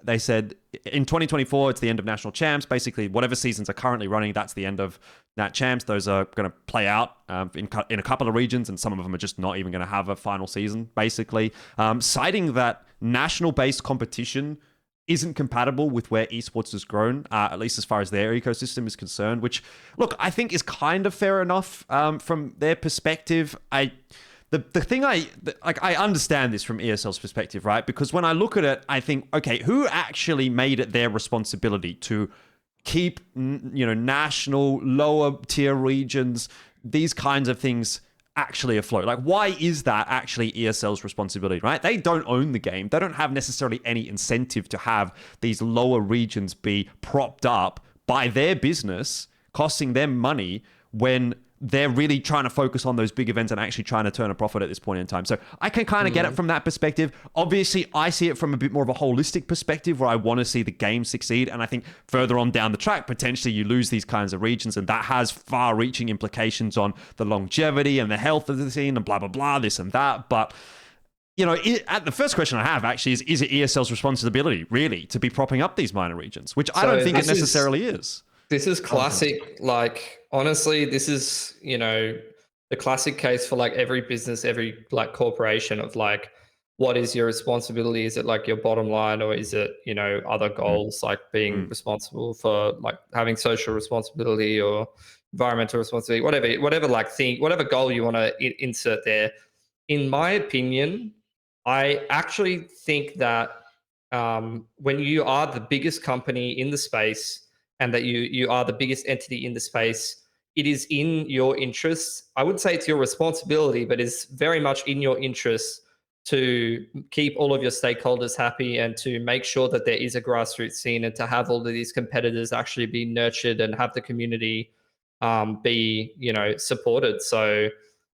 They said in 2024, it's the end of National Champs. Basically, whatever seasons are currently running, that's the end of Nat Champs. Those are going to play out in a couple of regions, and some of them are just not even going to have a final season, basically. Citing that national-based competition isn't compatible with where esports has grown, at least as far as their ecosystem is concerned, which, look, I think is kind of fair enough from their perspective. The thing I understand this from ESL's perspective, right? Because when I look at it, I think, okay, who actually made it their responsibility to keep, national, lower tier regions, these kinds of things actually afloat? Like, why is that actually ESL's responsibility, right? They don't own the game. They don't have necessarily any incentive to have these lower regions be propped up by their business, costing them money when they're really trying to focus on those big events and actually trying to turn a profit at this point in time. So I can kind of get it from that perspective. Obviously, I see it from a bit more of a holistic perspective where I want to see the game succeed. And I think further on down the track, potentially you lose these kinds of regions, and that has far-reaching implications on the longevity and the health of the scene and blah, blah, blah, this and that. But the first question I have actually is it ESL's responsibility, really, to be propping up these minor regions? Which I don't think it necessarily is. This is classic, like, honestly, this is, the classic case for like every business, every like corporation of like, what is your responsibility? Is it like your bottom line, or is it, other goals like being responsible for like having social responsibility or environmental responsibility, whatever like thing, whatever goal you want to insert there. In my opinion, I actually think that when you are the biggest company in the space, and that you are the biggest entity in the space, it is in your interest. I wouldn't say it's your responsibility, but it's very much in your interest to keep all of your stakeholders happy and to make sure that there is a grassroots scene, and to have all of these competitors actually be nurtured and have the community be, supported. So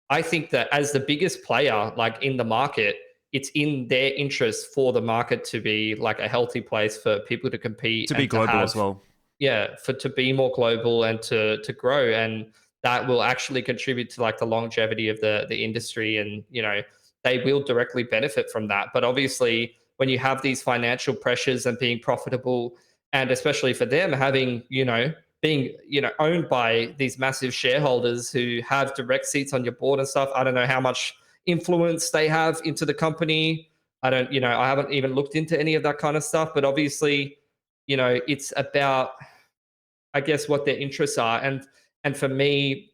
I think that as the biggest player, like in the market, it's in their interest for the market to be like a healthy place for people to compete. To be global as well. Yeah, to be more global and to grow, and that will actually contribute to like the longevity of the industry, and they will directly benefit from that. But obviously, when you have these financial pressures and being profitable, and especially for them having being owned by these massive shareholders who have direct seats on your board and stuff, I don't know how much influence they have into the company. I haven't even looked into any of that kind of stuff, but obviously, it's about, I guess, what their interests are. And for me,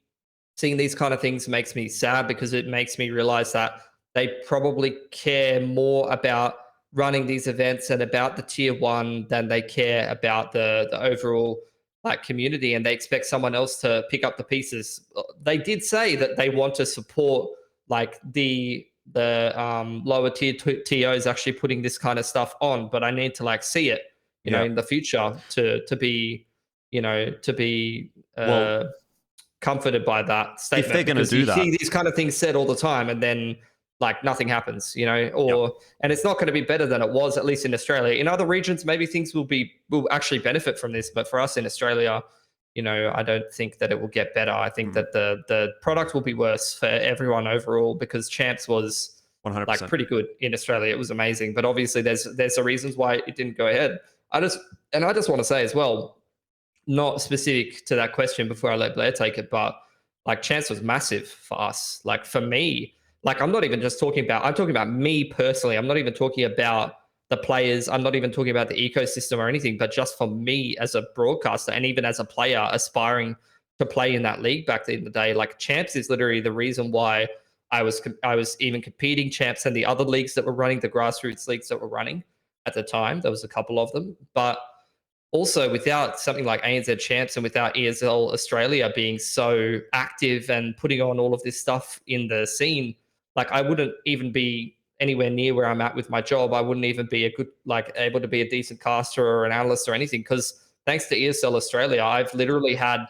seeing these kind of things makes me sad, because it makes me realize that they probably care more about running these events and about the tier one than they care about the overall like community, and they expect someone else to pick up the pieces. They did say that they want to support like the lower tier TOs actually putting this kind of stuff on, but I need to like see it in the future to be comforted by that statement. If they're going to do that, see these kind of things said all the time, and then like nothing happens, and it's not going to be better than it was, at least in Australia. In other regions, maybe things will actually benefit from this, but for us in Australia, I don't think that it will get better. I think that the product will be worse for everyone overall, because Champs was 100%. like pretty good in Australia. It was amazing, but obviously there's the reasons why it didn't go ahead. I just want to say as well, not specific to that question before I let Blair take it, but like Chance was massive for us. Like for me, like I'm talking about me personally. I'm not even talking about the players. I'm not even talking about the ecosystem or anything, but just for me as a broadcaster and even as a player aspiring to play in that league back in the day, like Champs is literally the reason why I was even competing. Champs and the other leagues that were running, the grassroots leagues that were running at the time. There was a couple of them, but also without something like ANZ Champs and without ESL Australia being so active and putting on all of this stuff in the scene, like I wouldn't even be anywhere near where I'm at with my job. I wouldn't even be able to be a decent caster or an analyst or anything, because thanks to ESL Australia, I've literally had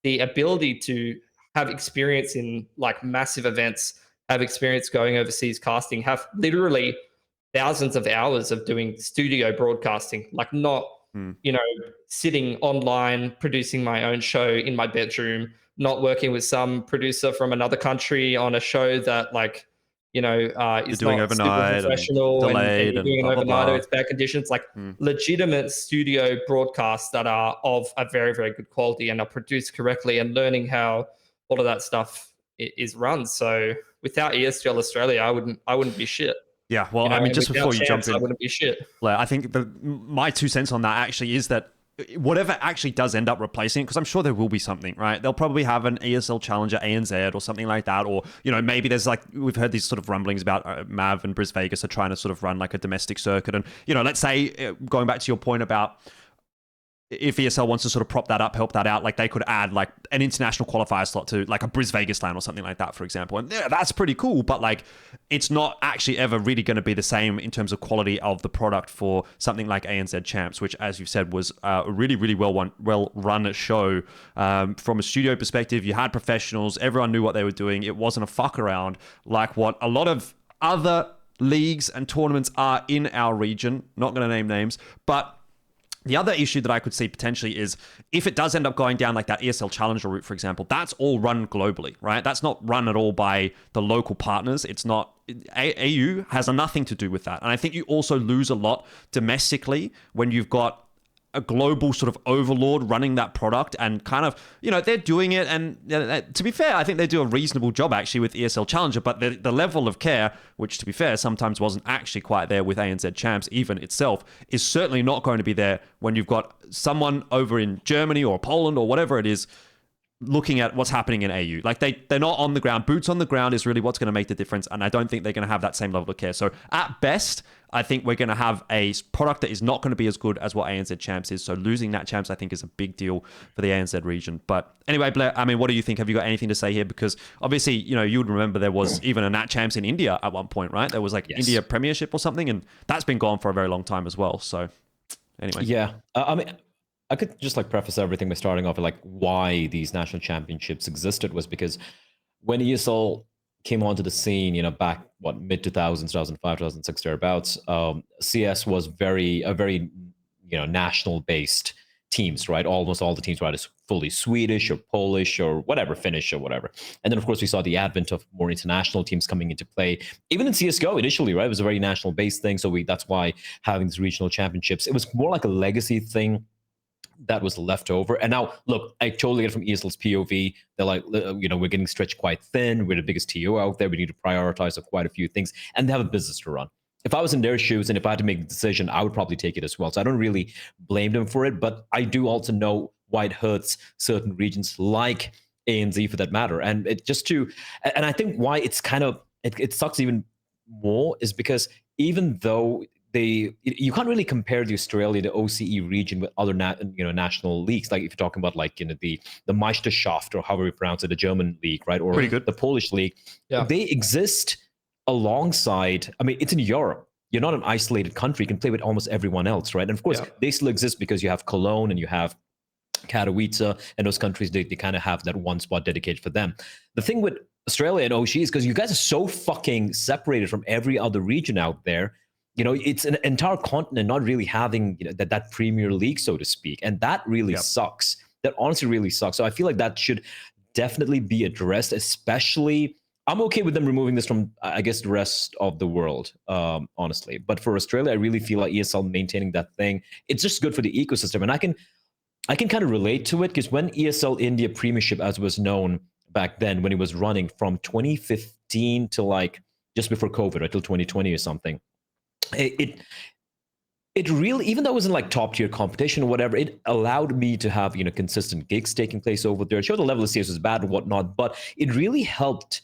the ability to have experience in like massive events, have experience going overseas casting, have literally thousands of hours of doing studio broadcasting, like not, sitting online, producing my own show in my bedroom, not working with some producer from another country on a show that like, is doing not overnight super professional and delayed you're doing and an blah, blah, overnight blah. or it's bad conditions, like legitimate studio broadcasts that are of a very, very good quality and are produced correctly, and learning how all of that stuff is run. So without ESL Australia, I wouldn't be shit. Yeah, well, I mean, just before you jump in, I wouldn't be shit. Blair, I think my 2 cents on that actually is that whatever actually does end up replacing it, because I'm sure there will be something, right? They'll probably have an ESL Challenger ANZ or something like that, or maybe there's like, we've heard these sort of rumblings about Mav and Bris Vegas are trying to sort of run like a domestic circuit, and let's say, going back to your point about if ESL wants to sort of prop that up, help that out, like they could add like an international qualifier slot to like a Bris Vegas land or something like that, for example. And yeah, that's pretty cool, but like it's not actually ever really going to be the same in terms of quality of the product for something like ANZ Champs, which, as you've said, was a really, really well run show. From a studio perspective, you had professionals, everyone knew what they were doing. It wasn't a fuck around like what a lot of other leagues and tournaments are in our region. Not going to name names, but the other issue that I could see potentially is if it does end up going down like that ESL Challenger route, for example, that's all run globally, right? That's not run at all by the local partners. It's not, AU has nothing to do with that. And I think you also lose a lot domestically when you've got a global sort of overlord running that product, and kind of, they're doing it. And to be fair, I think they do a reasonable job actually with ESL Challenger, but the level of care, which to be fair, sometimes wasn't actually quite there with ANZ Champs even itself, is certainly not going to be there when you've got someone over in Germany or Poland or whatever it is looking at what's happening in AU. Like they're not on the ground. Boots on the ground is really what's going to make the difference. And I don't think they're going to have that same level of care. So at best, I think we're going to have a product that is not going to be as good as what ANZ Champs is. So losing that Champs, I think, is a big deal for the ANZ region. But anyway, Blair, I mean, what do you think? Have you got anything to say here? Because obviously, you would remember there was even a Nat Champs in India at one point, right? There was like India Premiership or something, and that's been gone for a very long time as well. So anyway. Yeah. I mean, I could just like preface everything by starting off with like why these national championships existed was because when ESL came onto the scene, back mid 2000s, 2005, 2006 thereabouts, CS was a very national based teams, right? Almost all the teams were either fully Swedish or Polish or whatever, Finnish or whatever. And then of course we saw the advent of more international teams coming into play. Even in CS:GO initially, right? It was a very national based thing. So that's why having these regional championships, it was more like a legacy thing that was left over. And now, look, I totally get it from ESL's POV. They're like, we're getting stretched quite thin. We're the biggest TO out there. We need to prioritize quite a few things. And they have a business to run. If I was in their shoes and if I had to make the decision, I would probably take it as well. So I don't really blame them for it. But I do also know why it hurts certain regions like ANZ for that matter. And and I think why it's kind of, it sucks even more is because even though you can't really compare the Australia, the OCE region with other national leagues. Like if you're talking about like the Meisterschaft or however you pronounce it, the German league, right, or the Polish league. Yeah. They exist alongside. I mean, it's in Europe. You're not an isolated country. You can play with almost everyone else, right? And of course, they still exist because you have Cologne and you have Katowice, and those countries they kind of have that one spot dedicated for them. The thing with Australia and OCE is because you guys are so fucking separated from every other region out there. It's an entire continent not really having that Premier League, so to speak. And that really sucks that honestly really sucks. So I feel like that should definitely be addressed, especially I'm okay with them removing this from, I guess, the rest of the world, honestly. But for Australia, I really feel like ESL maintaining that thing, it's just good for the ecosystem. And I can kind of relate to it because when ESL India Premiership, as was known back then, when it was running from 2015 to like just before COVID, right, till 2020 or something, it really, even though it wasn't like top tier competition or whatever, it allowed me to have, you know, consistent gigs taking place over there. Sure, the level of CS was bad and whatnot, but it really helped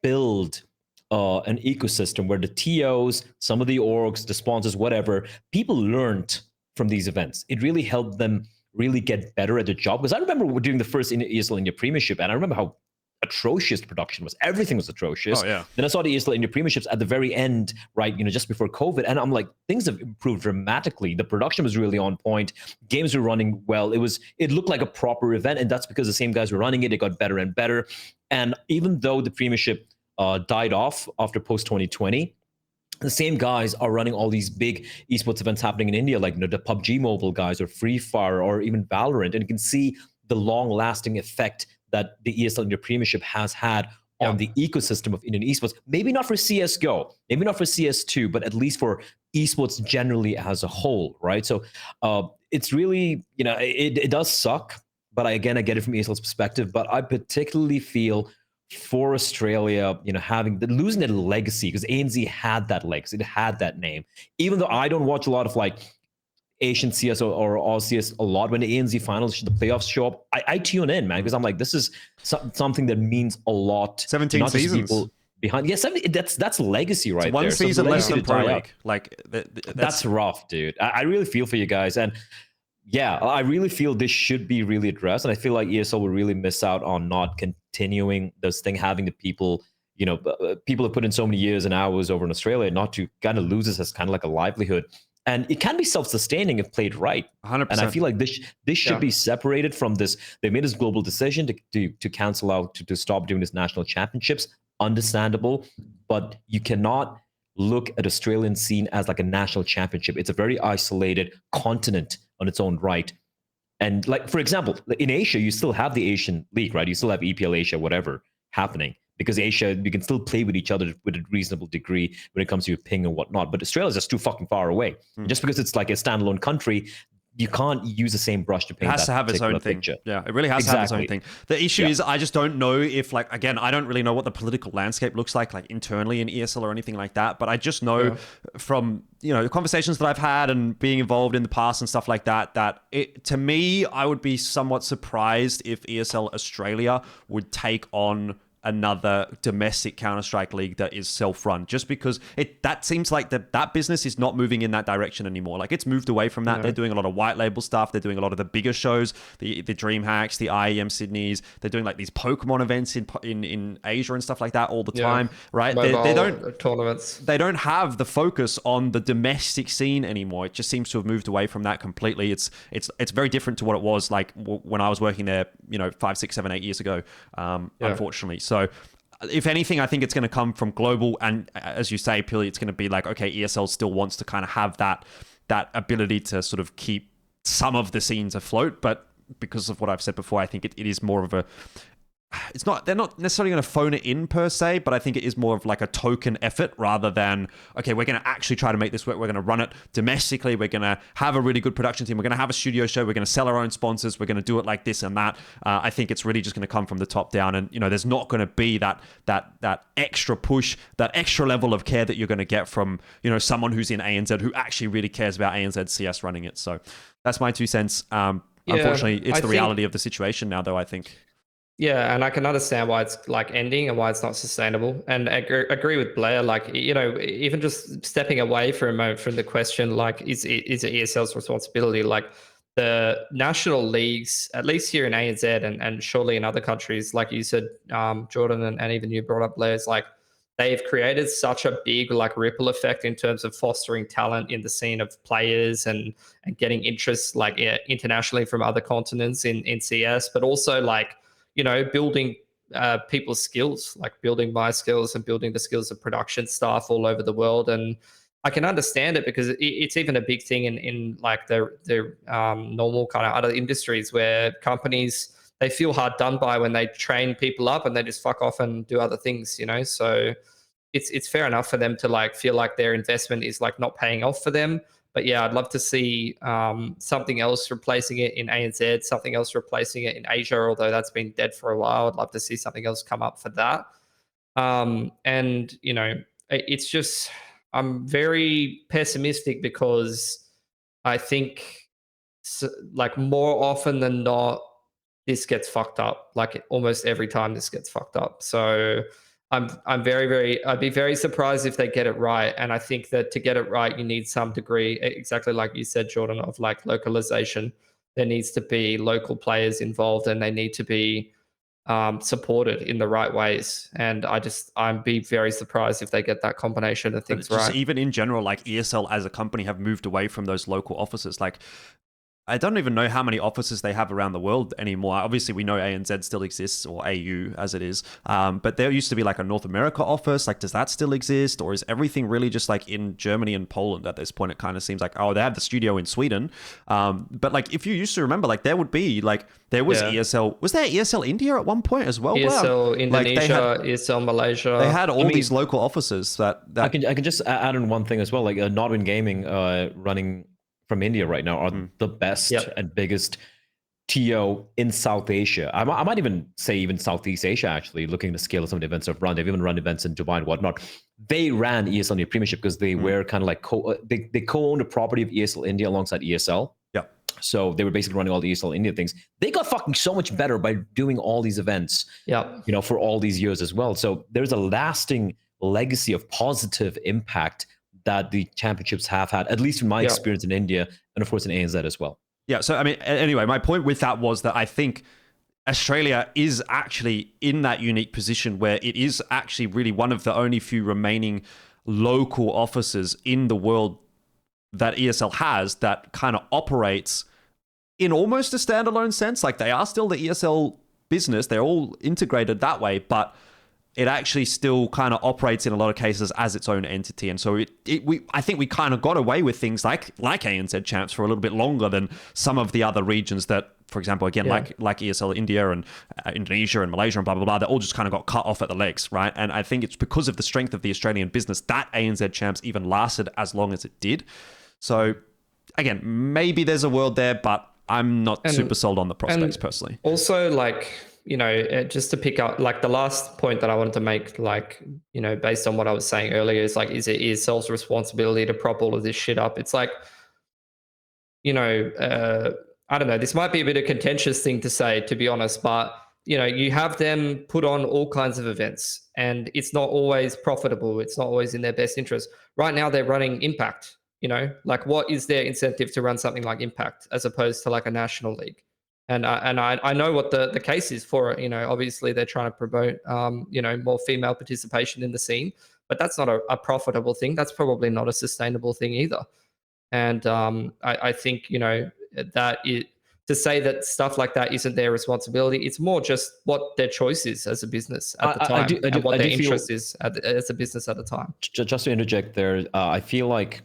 build an ecosystem where the TOs, some of the orgs, the sponsors, whatever, people learned from these events. It really helped them really get better at the job. Because I remember doing the first ESL India Premiership, and I remember how atrocious the production was. Everything was atrocious. Oh, yeah. Then I saw the ESL India Premierships at the very end, right, you know, just before COVID, and I'm like, things have improved dramatically. The production was really on point. Games were running well. It looked like a proper event, and that's because the same guys were running it. It got better and better. And even though the Premiership died off after post 2020, the same guys are running all these big esports events happening in India, like, you know, the PUBG Mobile guys or Free Fire or even Valorant, and you can see the long-lasting effect that the ESL India Premiership has had on the ecosystem of Indian esports. Maybe not for CSGO, maybe not for CS2, but at least for esports generally as a whole, right? So it's really, you know, it does suck, but I get it from ESL's perspective. But I particularly feel for Australia, you know, losing that legacy, because ANZ had that legacy, it had that name. Even though I don't watch a lot of like Asian CS or Oz CS a lot, when the ANZ finals, the playoffs show up, I tune in, man, because I'm like, this is something that means a lot. 17 seasons behind. Yeah, that's legacy right there. One season less than Pro League. Like that's rough, dude. I really feel for you guys, and yeah, I really feel this should be really addressed, and I feel like ESL will really miss out on not continuing this thing, having the people, you know, people have put in so many years and hours over in Australia, not to kind of lose this as kind of like a livelihood. And it can be self-sustaining if played right. 100%. And I feel like this should be separated from this. They made this global decision to cancel out, to stop doing this national championships. Understandable, but you cannot look at Australian scene as like a national championship. It's a very isolated continent on its own right. And like, for example, in Asia, you still have the Asian League, right? You still have EPL Asia, whatever, happening. Because Asia, we can still play with each other with a reasonable degree when it comes to ping and whatnot. But Australia is just too fucking far away. Just because it's like a standalone country, you can't use the same brush to paint that. It has to have its own thing. Picture. Yeah, it really has to have its own thing. The issue is, I just don't know if, like, again, I don't really know what the political landscape looks like internally in ESL or anything like that. But I just know from, you know, the conversations that I've had and being involved in the past and stuff like that, to me, I would be somewhat surprised if ESL Australia would take on another domestic Counter-Strike league that is self-run, just because that seems like that business is not moving in that direction anymore. Like, it's moved away from that. They're doing a lot of white label stuff. They're doing a lot of the bigger shows, the DreamHacks, the IEM Sydneys. They're doing like these Pokemon events in Asia and stuff like that all the time, right? They don't tournaments. They don't have the focus on the domestic scene anymore. It just seems to have moved away from that completely. It's very different to what it was like when I was working there, you know, 5, 6, 7, 8 years ago, unfortunately. So if anything, I think it's going to come from global. And as you say, purely, it's going to be like, okay, ESL still wants to kind of have that ability to sort of keep some of the scenes afloat. But because of what I've said before, I think it is more of a... they're not necessarily going to phone it in per se, but I think it is more of like a token effort rather than, okay, we're going to actually try to make this work. We're going to run it domestically. We're going to have a really good production team. We're going to have a studio show. We're going to sell our own sponsors. We're going to do it like this and that. I think it's really just going to come from the top down. And, you know, there's not going to be that extra push, that extra level of care that you're going to get from, you know, someone who's in ANZ who actually really cares about ANZ CS running it. So that's my 2 cents. Unfortunately, it's the reality of the situation now, though, I think. Yeah, and I can understand why it's like ending and why it's not sustainable. And I agree with Bleh. Like, you know, even just stepping away for a moment from the question, like, is it ESL's responsibility? Like, the national leagues, at least here in ANZ and surely in other countries, like you said, Jordan, and even you brought up Bleh, is like, they've created such a big like ripple effect in terms of fostering talent in the scene of players and getting interest like internationally from other continents in CS, but also like, you know, building people's skills, like building my skills and building the skills of production staff all over the world. And I can understand it because it's even a big thing in like the normal kind of other industries where companies, they feel hard done by when they train people up and they just fuck off and do other things, you know? So it's fair enough for them to like feel like their investment is like not paying off for them. But yeah, I'd love to see something else replacing it in ANZ, something else replacing it in Asia, although that's been dead for a while. I'd love to see something else come up for that. And, you know, it's just, I'm very pessimistic because I think like more often than not, this gets fucked up. Like almost every time this gets fucked up. So I'm very, I'd be very surprised if they get it right. And I think that to get it right, you need some degree, exactly like you said, Jordan, of like localization. There needs to be local players involved and they need to be supported in the right ways. And I'd be very surprised if they get that combination of things right. Even in general, like ESL as a company have moved away from those local offices. Like, I don't even know how many offices they have around the world anymore. Obviously, we know ANZ still exists, or AU as it is. But there used to be like a North America office. Like, does that still exist? Or is everything really just like in Germany and Poland at this point? It kind of seems like, oh, they have the studio in Sweden. But like, if you used to remember, like there would be like, there was ESL. Was there ESL India at one point as well? ESL Indonesia, like ESL Malaysia. They had all these local offices that I can just add in one thing as well. Like Nodwin Gaming running from India right now are the best and biggest TO in South Asia. I might even say even Southeast Asia, actually, looking at the scale of some of the events they've run. They've even run events in Dubai and whatnot. They ran ESL India Premiership because they were kind of like, they co-owned a property of ESL India alongside ESL. Yeah. So they were basically running all the ESL India things. They got fucking so much better by doing all these events, you know, for all these years as well. So there's a lasting legacy of positive impact that the championships have had, at least in my experience in India, and of course in ANZ as well. Yeah, so I mean, anyway, my point with that was that I think Australia is actually in that unique position where it is actually really one of the only few remaining local offices in the world that ESL has that kind of operates in almost a standalone sense. Like, they are still the ESL business, they're all integrated that way, but it actually still kind of operates in a lot of cases as its own entity. And so I think we kind of got away with things like ANZ Champs for a little bit longer than some of the other regions that, for example, again, like ESL India and Indonesia and Malaysia and blah, blah, blah, they all just kind of got cut off at the legs, right? And I think it's because of the strength of the Australian business that ANZ Champs even lasted as long as it did. So again, maybe there's a world there, but I'm not super sold on the prospects personally. Also, like, you know, just to pick up, like the last point that I wanted to make, like, you know, based on what I was saying earlier, is like, is it ESL's responsibility to prop all of this shit up? It's like, you know, I don't know, this might be a bit of a contentious thing to say, to be honest, but, you know, you have them put on all kinds of events and it's not always profitable. It's not always in their best interest. Right now, they're running Impact, you know, like what is their incentive to run something like Impact as opposed to like a national league? And I know what the case is for it. You know, obviously they're trying to promote, you know, more female participation in the scene, but that's not a profitable thing. That's probably not a sustainable thing either. And I think, you know, to say that stuff like that isn't their responsibility, it's more just what their choice is as a business at the time and what their interest is as a business at the time. Just to interject there, I feel like,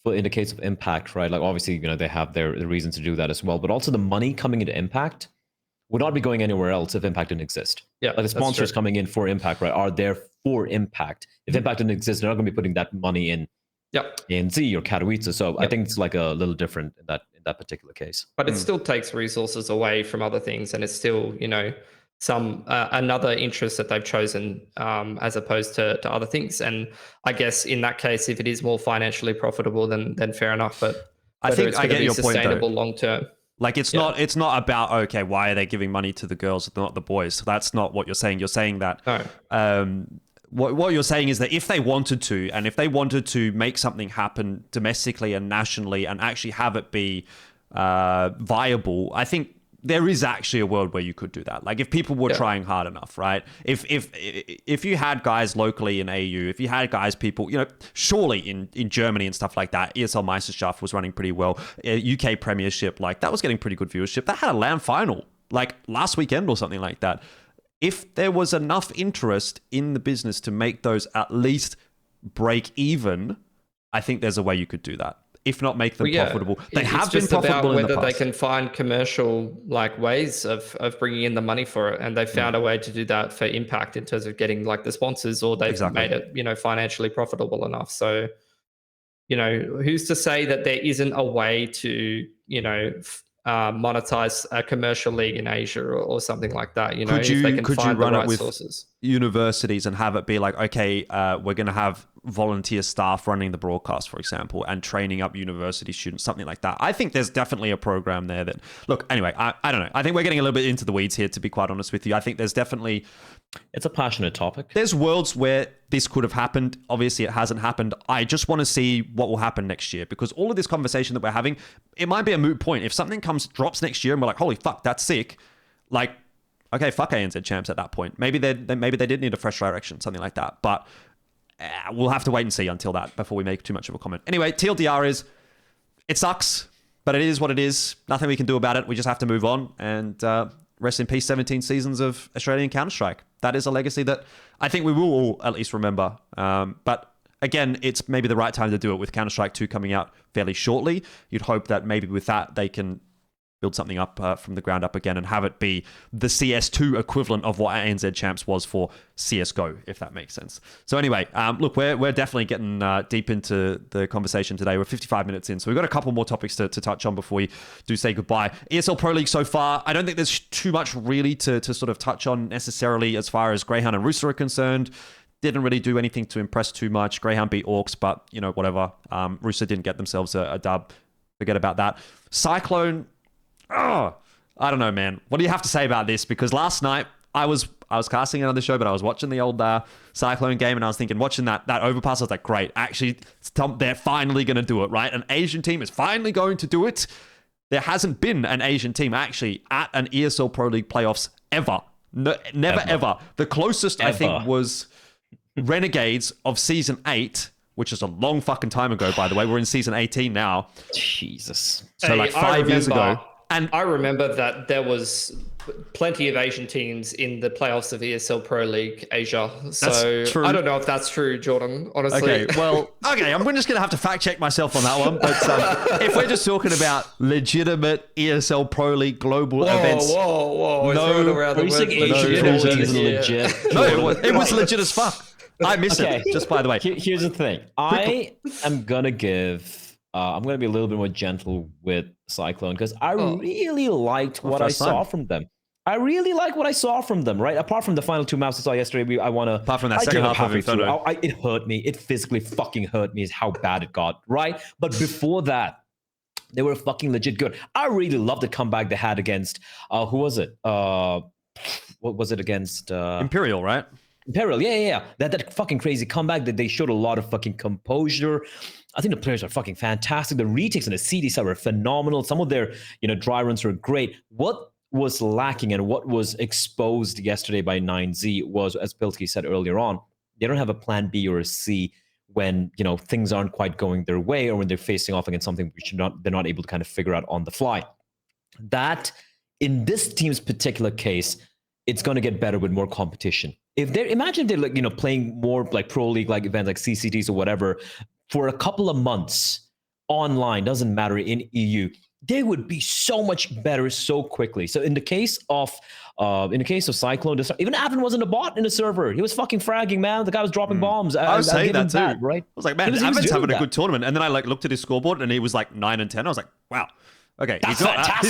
in the case of Impact, right? Like obviously, you know, they have their reasons to do that as well, but also the money coming into Impact would not be going anywhere else if Impact didn't exist. Yeah, like the sponsors coming in for Impact, right, are there for Impact. If Impact didn't exist, they're not going to be putting that money in ANZ or Katowice. So I think it's like a little different in that particular case. But it still takes resources away from other things, and it's still, you know, some another interest that they've chosen as opposed to other things. And I guess in that case, if it is more financially profitable, then fair enough. But I think I get your point, though. Long term. Like it's not about, okay, why are they giving money to the girls, not the boys? So that's not what you're saying. You're saying that what you're saying is that if they wanted to, and if they wanted to make something happen domestically and nationally and actually have it be viable, I think there is actually a world where you could do that. Like if people were trying hard enough, right? If you had guys locally in AU, if you had guys, people, you know, surely in Germany and stuff like that, ESL Meisterschaft was running pretty well. UK Premiership, like that was getting pretty good viewership. That had a LAN final like last weekend or something like that. If there was enough interest in the business to make those at least break even, I think there's a way you could do that. If not make them Well, yeah, profitable. They it's have been just about profitable in the whether they past. can find commercial ways of bringing in the money for it, and they found a way to do that for Impact in terms of getting like the sponsors, or they've Exactly. made it financially profitable enough. So who's to say that there isn't a way to monetize a commercial league in Asia or something like that? If they can find the right sources. Universities and have it be like, okay, we're going to have volunteer staff running the broadcast, for example, and training up university students, something like that. I think there's definitely a program there that, look, anyway, I don't know. I think we're getting a little bit into the weeds here, to be quite honest with you. I think there's definitely... It's a passionate topic. There's worlds where this could have happened. Obviously, it hasn't happened. I just want to see what will happen next year, because all of this conversation that we're having, it might be a moot point. If something drops next year and we're like, holy fuck, that's sick. Like, okay, fuck ANZ Champs at that point. Maybe they did need a fresh direction, something like that. But we'll have to wait and see until that before we make too much of a comment. Anyway, TLDR is, it sucks, but it is what it is. Nothing we can do about it. We just have to move on. And rest in peace, 17 seasons of Australian Counter-Strike. That is a legacy that I think we will all at least remember. But again, it's maybe the right time to do it with Counter-Strike 2 coming out fairly shortly. You'd hope that maybe with that they can build something up from the ground up again and have it be the CS2 equivalent of what ANZ Champs was for CSGO, if that makes sense. So anyway, look, we're definitely getting deep into the conversation today. We're 55 minutes in, so we've got a couple more topics to touch on before we do say goodbye. ESL Pro League so far, I don't think there's too much really to sort of touch on necessarily as far as Greyhound and Rooster are concerned. Didn't really do anything to impress too much. Greyhound beat Orcs, but, whatever. Rooster didn't get themselves a dub. Forget about that. Cyclone... Oh, I don't know, man. What do you have to say about this? Because last night I was casting another show, but I was watching the old Cyclone game, and I was thinking, watching that overpass, I was like, great. Actually, they're finally going to do it, right? An Asian team is finally going to do it. There hasn't been an Asian team actually at an ESL Pro League playoffs ever. No, never, ever. The closest, I think, was Renegades of Season 8, which is a long fucking time ago, by the way. We're in Season 18 now. Jesus. So like 5 years ago. And I remember that there was plenty of Asian teams in the playoffs of ESL Pro League Asia. So I don't know if that's true, Jordan, honestly. Okay, well, I'm just going to have to fact check myself on that one. But if we're just talking about legitimate ESL Pro League global events. Whoa. No, around the legit. No, it was legit as fuck. I miss it, just by the way. Here's the thing. I am going to give... I'm going to be a little bit more gentle with Cyclone because I really liked what I saw from them. I really like what I saw from them, right? Apart from the final 2 maps I saw yesterday, apart from that second half of Inferno. It hurt me. It physically fucking hurt me is how bad it got, right? But before that, they were fucking legit good. I really loved the comeback they had against, who was it? What was it against? Imperial, right? Imperial, yeah. That fucking crazy comeback that they showed a lot of fucking composure. I think the players are fucking fantastic. The retakes and the CD side were phenomenal. Some of their, dry runs were great. What was lacking and what was exposed yesterday by 9Z was, as Pilski said earlier on, they don't have a plan B or a C when, things aren't quite going their way or when they're facing off against something which they're not able to kind of figure out on the fly. That, in this team's particular case, it's going to get better with more competition. Imagine if they're playing more like pro league like events like CCTs or whatever for a couple of months online, doesn't matter, in EU, they would be so much better so quickly. So in the case of Cyclone, even Avon wasn't a bot in the server. He was fucking fragging, man. The guy was dropping bombs. I was saying that too, right? I was like, man, Avon's having a good tournament. And then I looked at his scoreboard and he was like 9 and 10. I was like, wow. Okay, he's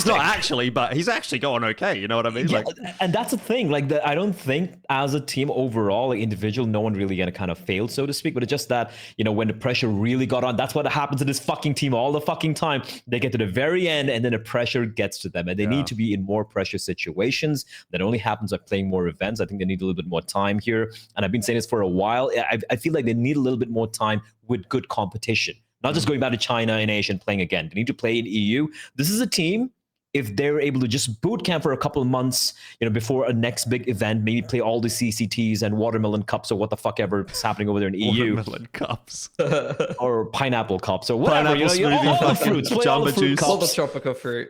not actually, but he's actually going okay. You know what I mean? Yeah, and that's the thing. I don't think as a team overall, individual, no one really gonna kind of fail, so to speak. But it's just that, when the pressure really got on, that's what happens to this fucking team all the fucking time. They get to the very end, and then the pressure gets to them, and they need to be in more pressure situations. That only happens by playing more events. I think they need a little bit more time here, and I've been saying this for a while. I feel like they need a little bit more time with good competition. Not just going back to China and Asia and playing again. They need to play in EU. This is a team, if they're able to just boot camp for a couple of months, before a next big event, maybe play all the CCTs and watermelon cups or what the fuck ever is happening over there in EU. Watermelon cups. Or pineapple cups or whatever. All the fruits. Play all the fruit cups. All the tropical fruit.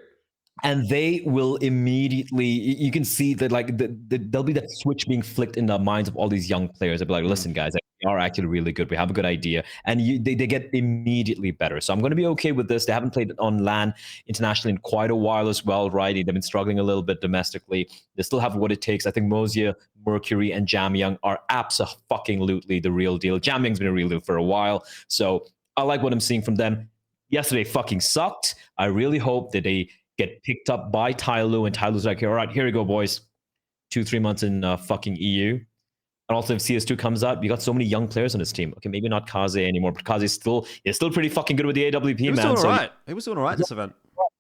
And they will immediately, you can see that there'll be that switch being flicked in the minds of all these young players. They'll be like, listen, guys, are actually really good. We have a good idea, and they get immediately better. So I'm going to be okay with this. They haven't played on LAN internationally in quite a while as well, right? They've been struggling a little bit domestically. They still have what it takes. I think Mozia, Mercury, and Jamyang are absolutely the real deal. Jamyang's been a real deal for a while, so I like what I'm seeing from them. Yesterday fucking sucked. I really hope that they get picked up by Tyloo, and Tyloo's like, all right, here we go, boys. 2-3 months in fucking EU. And also, if CS2 comes out, you got so many young players on this team. Okay, maybe not Kaze anymore, but Kaze is still pretty fucking good with the AWP, he was man. Doing all right. He was doing all right this event.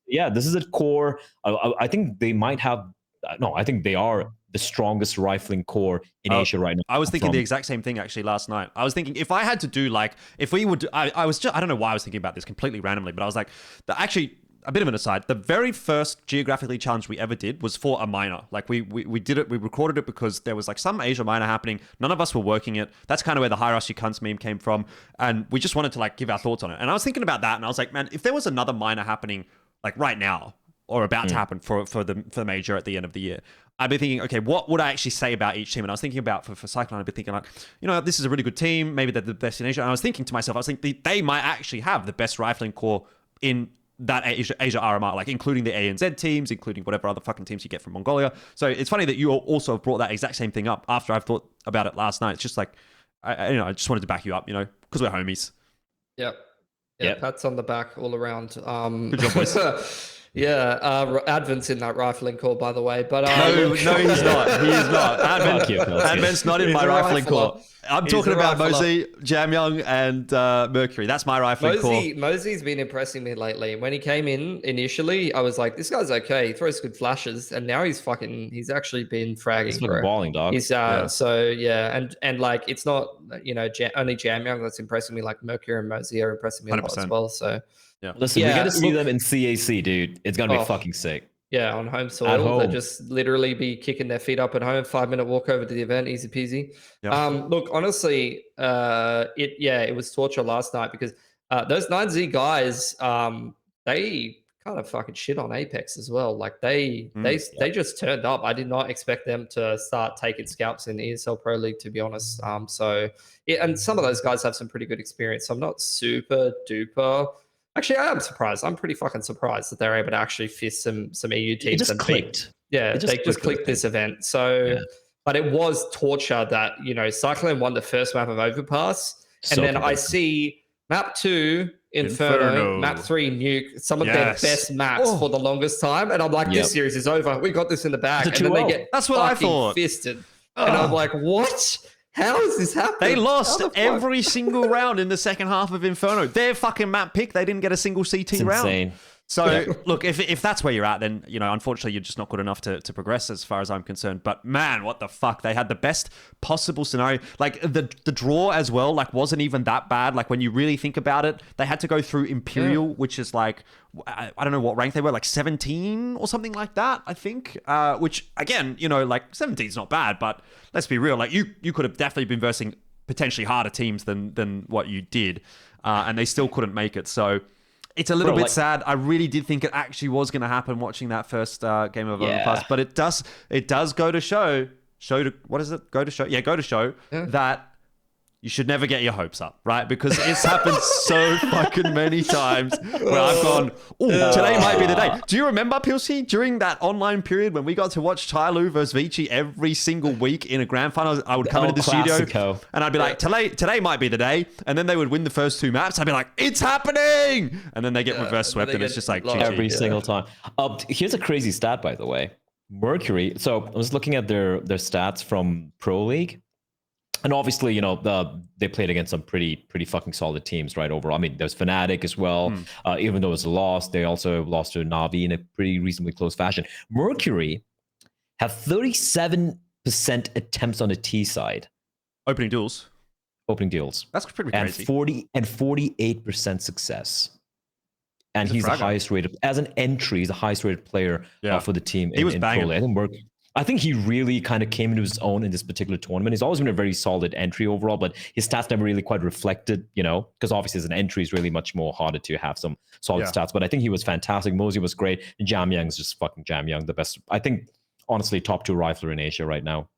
Yeah, this is a core. I think they might have. No, I think they are the strongest rifling core in Asia right now. I was thinking the exact same thing actually last night. I was thinking if I had to do like, if we would, I don't know why I was thinking about this completely randomly, but I was like, actually, a bit of an aside, the very first Geographically Challenged we ever did was for a minor. Like we did it, we recorded it because there was like some Asia minor happening. None of us were working it. That's kind of where the High Rush You Cunts meme came from. And we just wanted to like give our thoughts on it. And I was thinking about that and I was like, man, if there was another minor happening like right now or about to happen for the major at the end of the year, I'd be thinking, okay, what would I actually say about each team? And I was thinking about for Cyclone, I'd be thinking like, this is a really good team. Maybe they're the best in Asia. And I was thinking to myself, I was thinking they might actually have the best rifling core in that Asia RMR, like including the ANZ teams, including whatever other fucking teams you get from Mongolia. So it's funny that you also brought that exact same thing up after I've thought about it last night. It's just like, I just wanted to back you up, because we're homies. Yep. Yeah, pats on the back all around. Good job, boys. Yeah, Advent's in that rifling core, by the way. But no, he's not. He is not. Advent's not in my rifling core. I'm talking about Mosey, Jamyang, and Mercury. That's my rifling core. Mosey's been impressing me lately. When he came in initially, I was like, this guy's okay. He throws good flashes, and now he's actually been fragging. He's fucking balling, dog. He's so yeah, and like it's not only Jamyang that's impressing me. Like Mercury and Mosey are impressing me a lot as well. So. Yeah. Listen, we got to see them in CAC, dude. It's gonna be fucking sick. Yeah, on home soil. They just literally be kicking their feet up at home. 5-minute walk over to the event, easy peasy. Yep. Look, honestly, it was torture last night because those 9Z guys, they kind of fucking shit on Apex as well. Like they just turned up. I did not expect them to start taking scalps in the ESL Pro League, to be honest. And some of those guys have some pretty good experience. So I'm not super duper. Actually, I am surprised. I'm pretty fucking surprised that they're able to actually fist some EU teams. It just clicked. They just clicked this event. So, but it was torture that, Cyclone won the first map of Overpass. And then I see map 2, Inferno, map 3, Nuke, some of their best maps for the longest time. And I'm like, this series is over. We got this in the bag. And then they get That's what I thought. Fisted. And I'm like, what? How is this happening? They lost every single round in the second half of Inferno. Their fucking map pick, they didn't get a single CT round. Insane. So, look, if that's where you're at, then, unfortunately, you're just not good enough to progress as far as I'm concerned. But, man, what the fuck? They had the best possible scenario. Like, the draw as well, like, wasn't even that bad. Like, when you really think about it, they had to go through Imperial, which is, like, I don't know what rank they were, like 17 or something like that, I think. Which, again, like, 17 is not bad. But let's be real. Like, you could have definitely been versing potentially harder teams than what you did. And they still couldn't make it. So... It's a little bit sad. I really did think it actually was going to happen watching that first game of Overpass, but it does go to show that you should never get your hopes up, right? Because it's happened so fucking many times where I've gone, today might be the day. Do you remember, Pilski, during that online period when we got to watch Tyloo versus Vici every single week in a grand final? I would come into the studio and I'd be like, today might be the day. And then they would win the first 2 maps. I'd be like, it's happening. And then they get reverse swept and it's just like every single time. Here's a crazy stat, by the way. Mercury. So I was looking at their stats from Pro League. And obviously, they played against some pretty fucking solid teams, right? Overall, I mean, there's Fnatic as well. Even though it's a loss, they also lost to Navi in a pretty reasonably close fashion. Mercury have 37% attempts on the T side. Opening duels. That's pretty crazy. And 48% success. And he's the highest rated, as an entry, he's the highest rated player for the team. He was banging. I think he really kind of came into his own in this particular tournament. He's always been a very solid entry overall, but his stats never really quite reflected, because obviously as an entry is really much more harder to have some solid stats. But I think he was fantastic. Mosey was great. And Jamyang's just fucking Jamyang, the best. I think, honestly, top 2 rifler in Asia right now.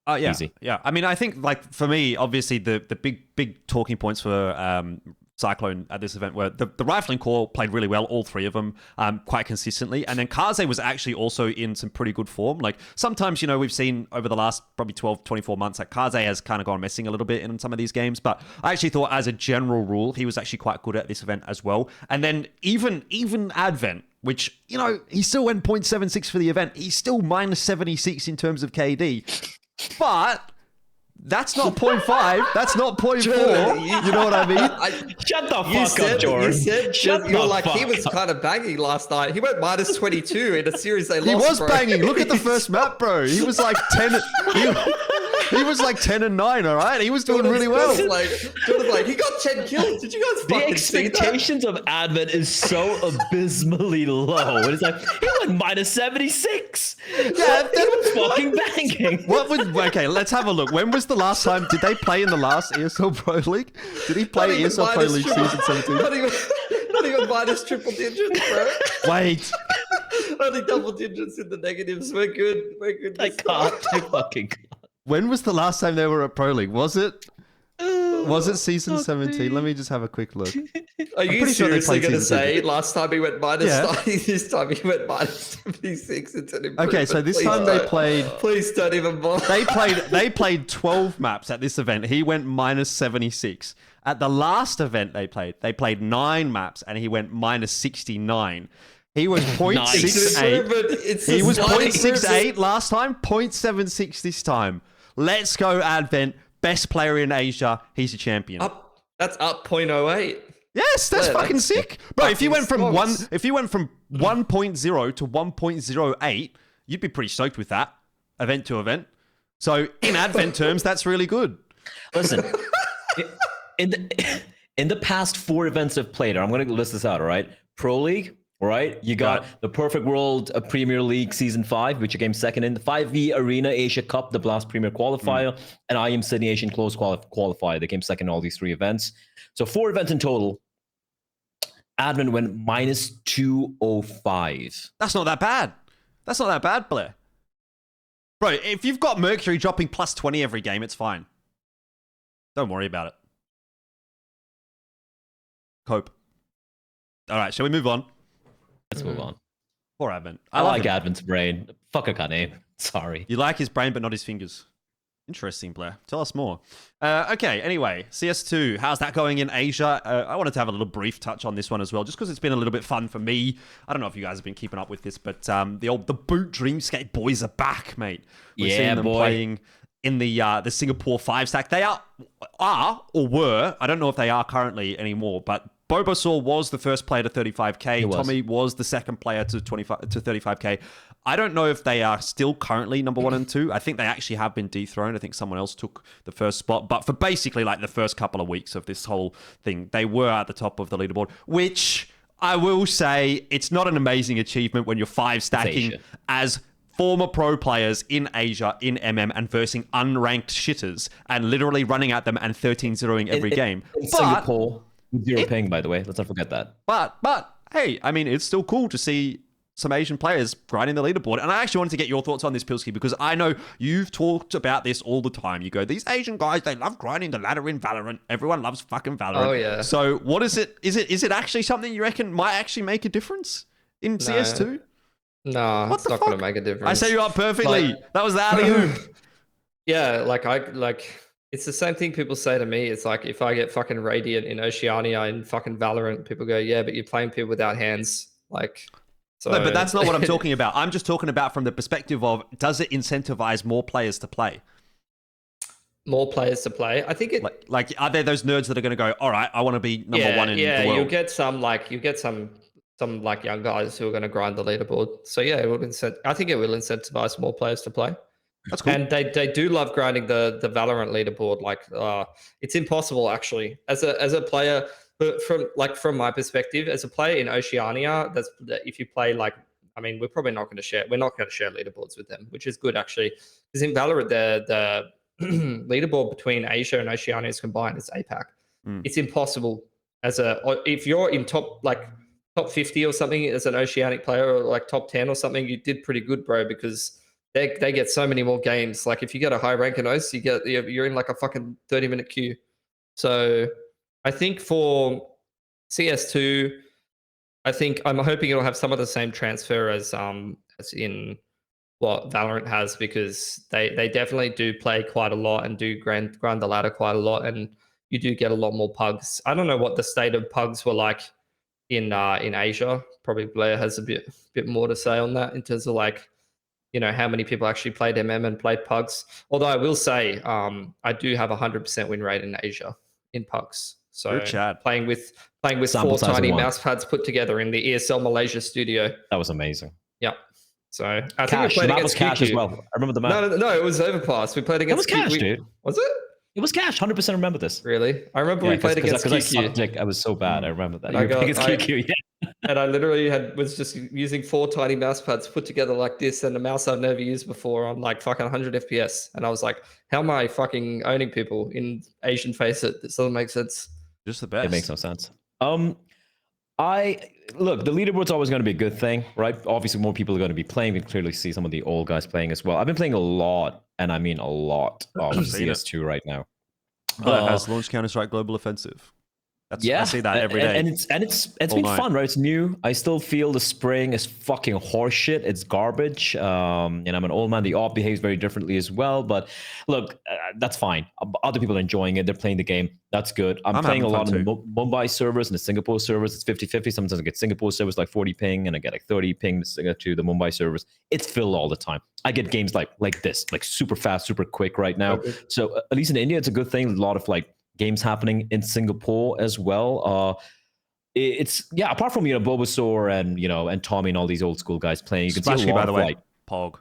Yeah, Easy. yeah. I mean, I think like for me, obviously the big talking points for Cyclone at this event were the rifling core played really well, all three of them, quite consistently, and then Kaze was actually also in some pretty good form. Like sometimes, you know, we've seen over the last probably 12, 24 months that Kaze has kind of gone missing a little bit in some of these games, but I actually thought as a general rule, he was actually quite good at this event as well. And then even Advent, which, you know, he still went 0.76 for the event. He's still minus 76 in terms of KD. But that's not 0.5. That's not 0.4. You know what I mean? Shut the fuck up, Jordan. You were like, he was kind of banging last night. He went minus 22 in a series they lost. He was bro. banging. Look at the first map, bro. He was like 10. He was like 10 and 9, all right? He was doing really well. Jordan's like, he got 10 kills. Did you guys The fucking see that? expectations of Advent is so abysmally low. It's like, he went minus 76. Yeah, he was fucking banging. Okay, let's have a look. When was the last time? Did they play in the last ESL Pro League? Did he play ESL Pro League season 17? Not even minus triple digits, bro. Wait. Only double digits in the negatives. We're good. We're good. I can't. I fucking can't. When was the last time they were at Pro League? Was it season 17? Let me just have a quick look. Are you seriously going to say 17. last time he went minus 90, this time he went minus 76? It's an improvement. Okay, so this time they played... Please don't even bother. They played 12 maps at this event. He went minus 76. At the last event they played 9 maps and he went minus 69. He was 0.68. He was 0.68 last time, 0.76 this time. Let's go, Advent. Best player in Asia. He's a champion. That's up 0.08. Yes, that's fucking sick. Bro, if you went from 1.0 to 1.08, you'd be pretty stoked with that, event to event. So in Advent terms, that's really good. Listen, in the past 4 events I've played, I'm going to list this out, all right? Pro League, all right? You got the Perfect World Premier League Season 5, which you came second in. The 5V Arena Asia Cup, the Blast Premier Qualifier, and IM Sydney Asian Close Qualifier. They came second in all these 3 events. So 4 events in total. Advent went minus 205. That's not that bad. That's not that bad, Bleh. Bro, if you've got Mercury dropping plus 20 every game, it's fine. Don't worry about it. Cope. All right, shall we move on? Let's move on. Poor Advent. I like Advent's brain. Fuck, I can't name. Sorry. You like his brain, but not his fingers. Interesting, Blair. Tell us more. Okay, anyway, CS2, how's that going in Asia? I wanted to have a little brief touch on this one as well, just because it's been a little bit fun for me. I don't know if you guys have been keeping up with this, but the Boot Dreamscape boys are back, mate. We're seeing them playing in the Singapore 5-stack. They are or were, I don't know if they are currently anymore, but Bobosaur was the first player to 35k. Tommy was the second player to 35k. I don't know if they are still currently number 1 and 2. I think they actually have been dethroned. I think someone else took the first spot. But for basically like the first couple of weeks of this whole thing, they were at the top of the leaderboard, which I will say it's not an amazing achievement when you're 5-stacking as former pro players in Asia, in MM, and versing unranked shitters and literally running at them and 13-0ing every game. In Singapore. 0 ping, by the way. Let's not forget that. But hey, I mean, it's still cool to see some Asian players grinding the leaderboard. And I actually wanted to get your thoughts on this, Pilski, because I know you've talked about this all the time. You go, these Asian guys, they love grinding the ladder in Valorant. Everyone loves fucking Valorant. Oh, yeah. So what is it? Is it actually something you reckon might actually make a difference in CS2? No, it's not going to make a difference. I set you up perfectly. That was the alley-oop. Yeah, it's the same thing people say to me. It's like, if I get fucking Radiant in Oceania in fucking Valorant, people go, yeah, but you're playing people without hands. So... No, but that's not what I'm talking about. I'm just talking about from the perspective of, does it incentivize more players to play? More players to play? I think it... Like are there those nerds that are going to go, all right, I want to be number 1 in the world? Yeah, you'll get some young guys who are going to grind the leaderboard. So yeah, I think it will incentivize more players to play. That's cool. And they do love grinding the Valorant leaderboard. It's impossible actually as a player, but from my perspective as a player in Oceania, if you play we're probably not going to share. We're not going to share leaderboards with them, which is good actually, because in Valorant the leaderboard between Asia and Oceania is combined. It's APAC. It's impossible if you're in top 50 or something as an Oceanic player, or top 10 or something, you did pretty good, bro, because they get so many more games. Like if you get a high rank in those, you're in like a fucking 30-minute queue. So I think for CS2, I'm hoping it'll have some of the same transfer as in what Valorant has, because they definitely do play quite a lot and do grind the ladder quite a lot, and you do get a lot more pugs. I don't know what the state of pugs were like in Asia. Probably Blair has a bit more to say on that in terms of like, you know, how many people actually played MM and played pugs. Although I will say, I do have 100% win rate in Asia in pugs. So playing with Sample 4 tiny one. mouse pads put together in the ESL Malaysia studio. That was amazing. Yep. So I think Cash. we played That was against Cash QQ as well. I remember the map. No, it was Overpass. We played against. It was Cash, dude. Was it? It was Cash. 100% remember this. Really? I remember we played against QQ. I was so bad. I remember that. Against QQ, yeah. And I literally was just using 4 tiny mouse pads put together like this, and a mouse I've never used before on like fucking 100 FPS. And I was like, how am I fucking owning people in Asian Face It? This doesn't make sense. Just the best. It makes no sense. Look, the leaderboard's always going to be a good thing, right? Obviously, more people are going to be playing. We can clearly see some of the old guys playing as well. I've been playing a lot, and I mean a lot, of CS2 right now. But has launched Counter-Strike Global Offensive. I see that every day. And it's been fun, right? It's new. I still feel the spraying is fucking horseshit. It's garbage. And I'm an old man. The op behaves very differently as well. But look, that's fine. Other people are enjoying it. They're playing the game. That's good. I'm playing a lot on the Mumbai servers and the Singapore servers. It's 50-50. Sometimes I get Singapore servers like 40 ping, and I get like 30 ping to the Mumbai servers. It's filled all the time. I get games like this, like super fast, super quick right now. Okay. So at least in India, it's a good thing. A lot of like games happening in Singapore as well. Apart from Bulbasaur and Tommy and all these old school guys playing, you can see a lot by the way. Like, Pog.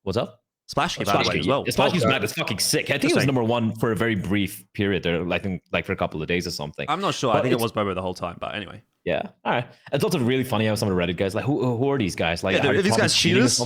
What's up? Splashky by the way as well. Splashky's map is fucking sick. I think it was number 1 for a very brief period there, like for a couple of days or something. I'm not sure. I think it was Bobo the whole time, but anyway. Yeah. All right. It's also really funny how some of the Reddit guys like, who are these guys? Like, are these guys cheaters?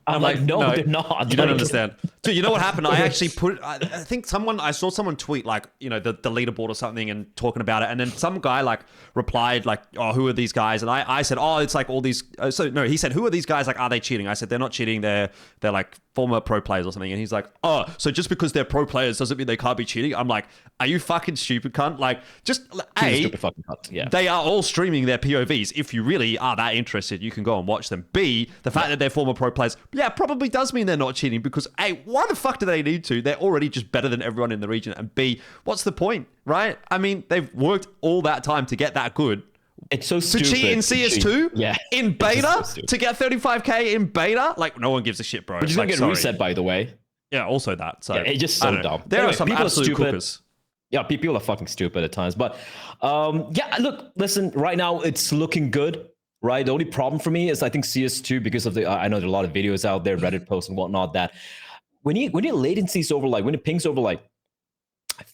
I'm like, no, they're not. You don't understand. Dude, you know what happened? I actually I saw someone tweet like, the leaderboard or something and talking about it. And then some guy like replied like, oh, who are these guys? And I said, oh, it's like all these. He said, who are these guys? Like, are they cheating? I said, they're not cheating. They're like former pro players or something. And he's like, oh, so just because they're pro players doesn't mean they can't be cheating? I'm like, are you fucking stupid, cunt? Like, just stupid fucking cunt. Yeah. They are all streaming their POVs. If you really are that interested, you can go and watch them. B, the fact that they're former pro players, probably does mean they're not cheating, because A, why the fuck do they need to? They're already just better than everyone in the region. And B, what's the point, right? I mean, they've worked all that time to get that good. It's so stupid. To cheat in CS2? Yeah. In beta? To get 35k in beta? Like, no one gives a shit, bro. But you're going to get reset, by the way. Yeah, also that. So it's just so dumb. There are some absolute cookers. Yeah, people are fucking stupid at times. But look, listen, right now it's looking good. Right. The only problem for me is I think CS2, because of I know there are a lot of videos out there, Reddit posts and whatnot, that when your latency is over, like when it pings over like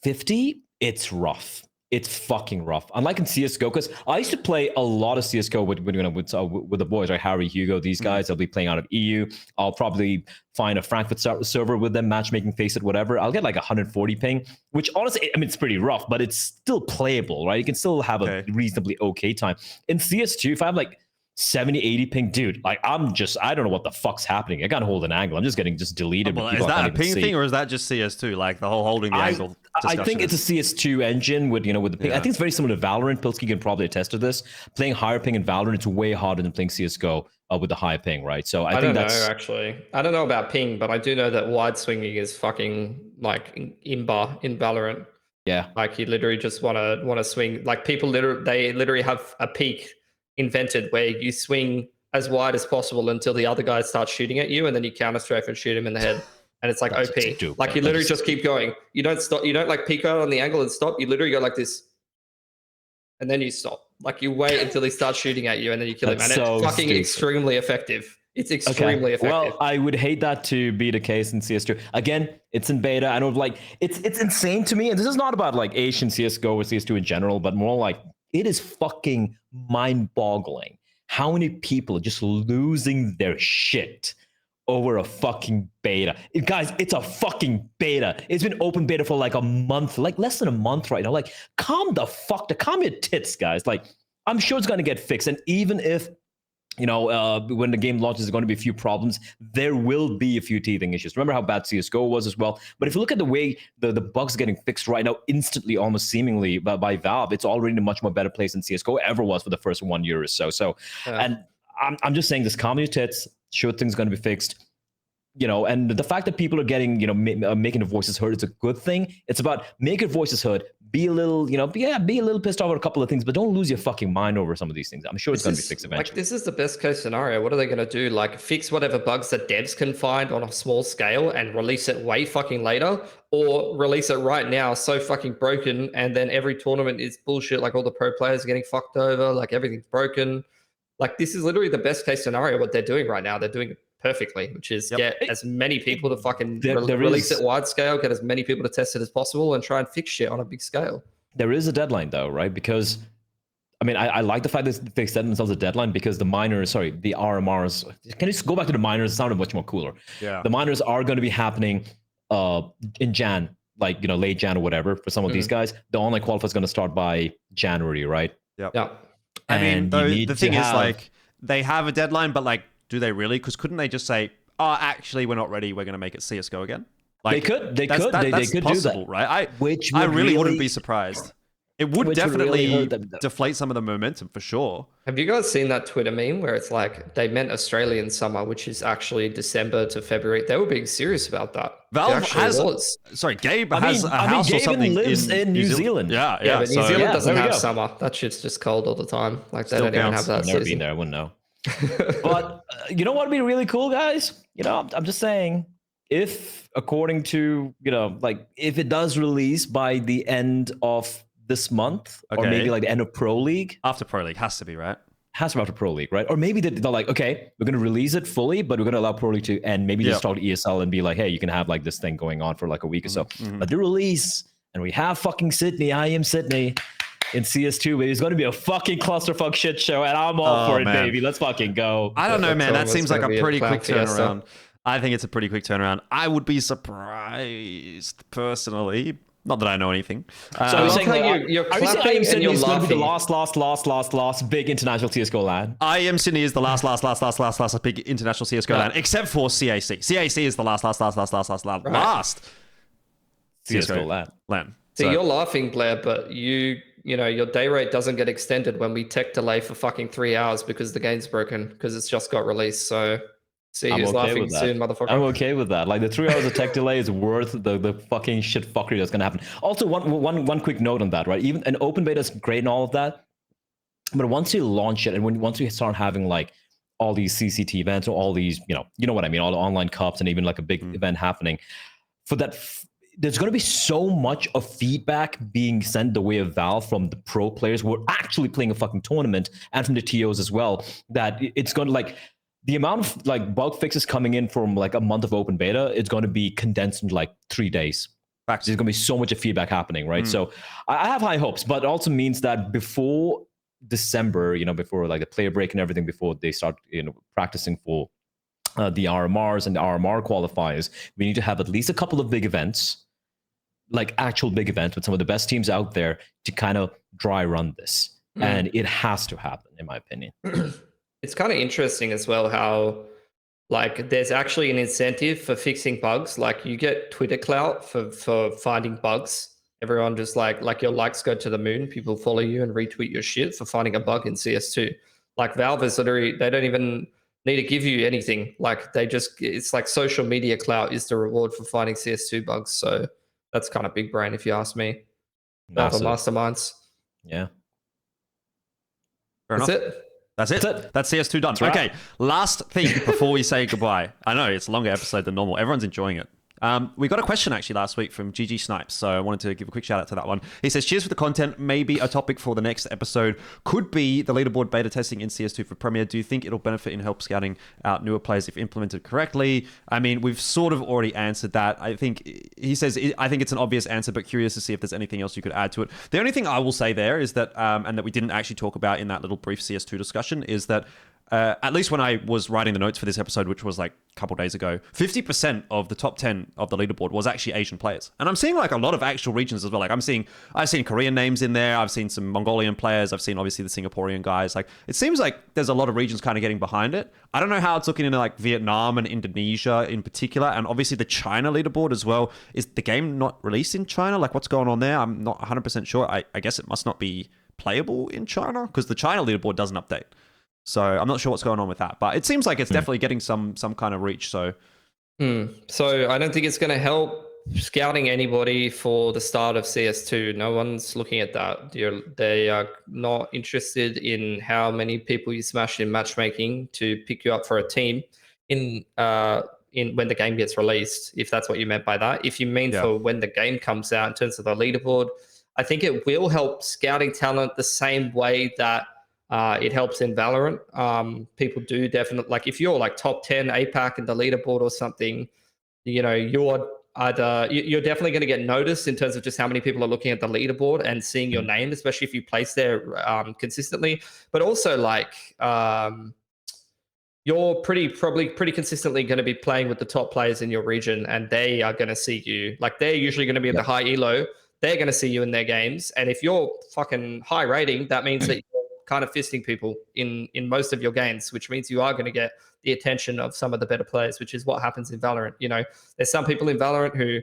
50, it's rough. It's fucking rough. Unlike in CSGO, because I used to play a lot of CSGO with the boys, right? Harry, Hugo, these guys. I'll be playing out of EU. I'll probably find a Frankfurt server with them, matchmaking, face it, whatever. I'll get like 140 ping, which honestly, I mean, it's pretty rough, but it's still playable, right? You can still have a reasonably okay time. In CS2, if I have like 70, 80 ping, dude, like I don't know what the fuck's happening. I can't hold an angle. I'm just getting deleted. Well, is that a ping thing, or is that just CS2? Like the whole holding the angle discussion? I think it's a CS2 engine with the ping. Yeah. I think it's very similar to Valorant. Pilski can probably attest to this. Playing higher ping in Valorant, it's way harder than playing CSGO with the high ping, right? So I think that's... actually. I don't know about ping, but I do know that wide swinging is fucking like imba in Valorant. Yeah. Like you literally just want to swing. Like people literally have a peak invented where you swing as wide as possible until the other guy starts shooting at you, and then you counter strafe and shoot him in the head, and it's like that's OP. Stupid. Like you literally just keep going. You don't stop. You don't like peek out on the angle and stop. You literally go like this, and then you stop. Like you wait until he starts shooting at you, and then you kill him. And so it's fucking extremely effective. It's extremely effective. Well, I would hate that to be the case in CS2. Again, it's in beta. I know, like it's insane to me, and this is not about like Asian CSGO or CS2 in general, but more like it is fucking mind-boggling how many people are just losing their shit over a fucking beta. Guys, it's a fucking beta. It's been open beta for like a month, like less than a month right now. Like, calm your tits, guys. Like, I'm sure it's going to get fixed. And even if when the game launches, there's going to be a few problems. There will be a few teething issues. Remember how bad CSGO was as well? But if you look at the way the bugs getting fixed right now, instantly, almost seemingly by Valve, it's already in a much more better place than CSGO ever was for the first 1 year or so. And I'm just saying this, calm your tits, sure things going to be fixed. And the fact that people are getting, making their voices heard is a good thing. It's about make your voices heard, be a little, be a little pissed off at a couple of things, but don't lose your fucking mind over some of these things. I'm sure it's going to be fixed eventually. Like, this is the best case scenario. What are they going to do? Like, fix whatever bugs that devs can find on a small scale and release it way fucking later, or release it right now so fucking broken, and then every tournament is bullshit. Like, all the pro players are getting fucked over. Like, everything's broken. Like, this is literally the best case scenario. What they're doing right now, they're doing it perfectly, which is get as many people to fucking release it wide scale, get as many people to test it as possible, and try and fix shit on a big scale. There is a deadline though, right? Because I like the fact that they set themselves a deadline, because the RMRs, can you just go back to the minors? It sounded much more cooler. Yeah. The minors are going to be happening in Jan, late Jan or whatever for some of these guys. The online qualifier is going to start by January, right? Yeah. I mean, the thing is, like, they have a deadline, but like, do they really? Because couldn't they just say, "Oh, actually, we're not ready. We're going to make it CS:GO again"? Like, they could. They could possible, do that, right? Which I really wouldn't be surprised. It would definitely deflate some of the momentum for sure. Have you guys seen that Twitter meme where it's like they meant Australian summer, which is actually December to February? They were being serious about that. Valve has. Sorry, Gabe has a house or something lives in New Zealand. Yeah, but New Zealand doesn't have summer. That shit's just cold all the time. Like, they don't even have that. I've never been there. I wouldn't know. But you know what would be really cool, guys? I'm just saying, if according to if it does release by the end of this month, or maybe like the end of Pro League, after Pro League has to be, right? Has to be after Pro League, right? Or maybe they're like, okay, we're going to release it fully, but we're going to allow Pro League to end. Maybe just start ESL and be like, hey, you can have like this thing going on for like a week or so. But the release, and we have fucking Sydney. I am Sydney. In CS2, but it's going to be a fucking clusterfuck shit show, and I'm all for it, baby. Let's fucking go. I don't know, man. That seems like a pretty quick turnaround. I think it's a pretty quick turnaround. I would be surprised, personally. Not that I know anything. So you're saying you're clapping and you're going to be the laughing. last big international CSGO LAN? I am Sydney is the last big international CSGO LAN, except for CAC. CAC is the last CSGO LAN. So you're laughing, Blair, but your day rate doesn't get extended when we tech delay for fucking 3 hours because the game's broken, because it's just got released. So see who's laughing soon, motherfucker. I'm okay with that. Like, the 3 hours of tech delay is worth the fucking shit fuckery that's gonna happen. Also, one quick note on that, right? Even an open beta is great and all of that, but once you launch it, and once you start having like all these CCT events, or all these, you know what I mean, all the online cups, and even like a big event happening, for that. There's going to be so much of feedback being sent the way of Valve from the pro players who are actually playing a fucking tournament, and from the TOs as well, that it's going to, like, the amount of like bug fixes coming in from like a month of open beta, it's going to be condensed into like 3 days. There's going to be so much of feedback happening, right? So I have high hopes, but it also means that before December, before like the player break and everything, before they start, practicing for the RMRs and the RMR qualifiers, we need to have at least a couple of big events, like actual big events with some of the best teams out there, to kind of dry run this. And it has to happen, in my opinion. It's kind of interesting as well how, like, there's actually an incentive for fixing bugs. Like, you get Twitter clout for finding bugs. Everyone just like your likes go to the moon. People follow you and retweet your shit for finding a bug in CS2. Like, Valve is literally, they don't even need to give you anything. Like, it's like social media clout is the reward for finding CS2 bugs. So that's kind of big brain, if you ask me. Valve masterminds. Yeah. Fair enough. That's it. That's CS2 done. Okay, last thing before we say goodbye. I know it's a longer episode than normal. Everyone's enjoying it. We got a question actually last week from ggsnipes, so I wanted to give a quick shout out to that one. He says, cheers for the content. Maybe a topic for the next episode could be the leaderboard beta testing in CS2 for Premier. Do you think it'll benefit and help scouting out newer players if implemented correctly? I mean, we've sort of already answered that. I think he says, I think it's an obvious answer, but curious to see if there's anything else you could add to it. The only thing I will say there is that, and that we didn't actually talk about in that little brief CS2 discussion, is that at least when I was writing the notes for this episode, which was like a couple days ago, 50% of the top 10 of the leaderboard was actually Asian players. And I'm seeing like a lot of actual regions as well. Like I've seen Korean names in there. I've seen some Mongolian players. I've seen obviously the Singaporean guys. Like it seems like there's a lot of regions kind of getting behind it. I don't know how it's looking into like Vietnam and Indonesia in particular. And obviously the China leaderboard as well. Is the game not released in China? Like what's going on there? I'm not 100% sure. I guess it must not be playable in China because the China leaderboard doesn't update. So I'm not sure what's going on with that, but it seems like it's definitely getting some kind of reach. So, So I don't think it's going to help scouting anybody for the start of CS2. No one's looking at that. They are not interested in how many people you smash in matchmaking to pick you up for a team in when the game gets released. If that's what you meant by that. If you mean for when the game comes out in terms of the leaderboard, I think it will help scouting talent the same way that. It helps in Valorant. People do definitely, like if you're like top 10 APAC in the leaderboard or something, you're definitely going to get noticed in terms of just how many people are looking at the leaderboard and seeing your name, especially if you place there consistently. But also like you're probably pretty consistently going to be playing with the top players in your region, and they are going to see you. Like they're usually going to be at the high elo. They're going to see you in their games, and if you're fucking high rating, that means that kind of fisting people in most of your games, which means you are going to get the attention of some of the better players, which is what happens in Valorant. There's some people in Valorant who,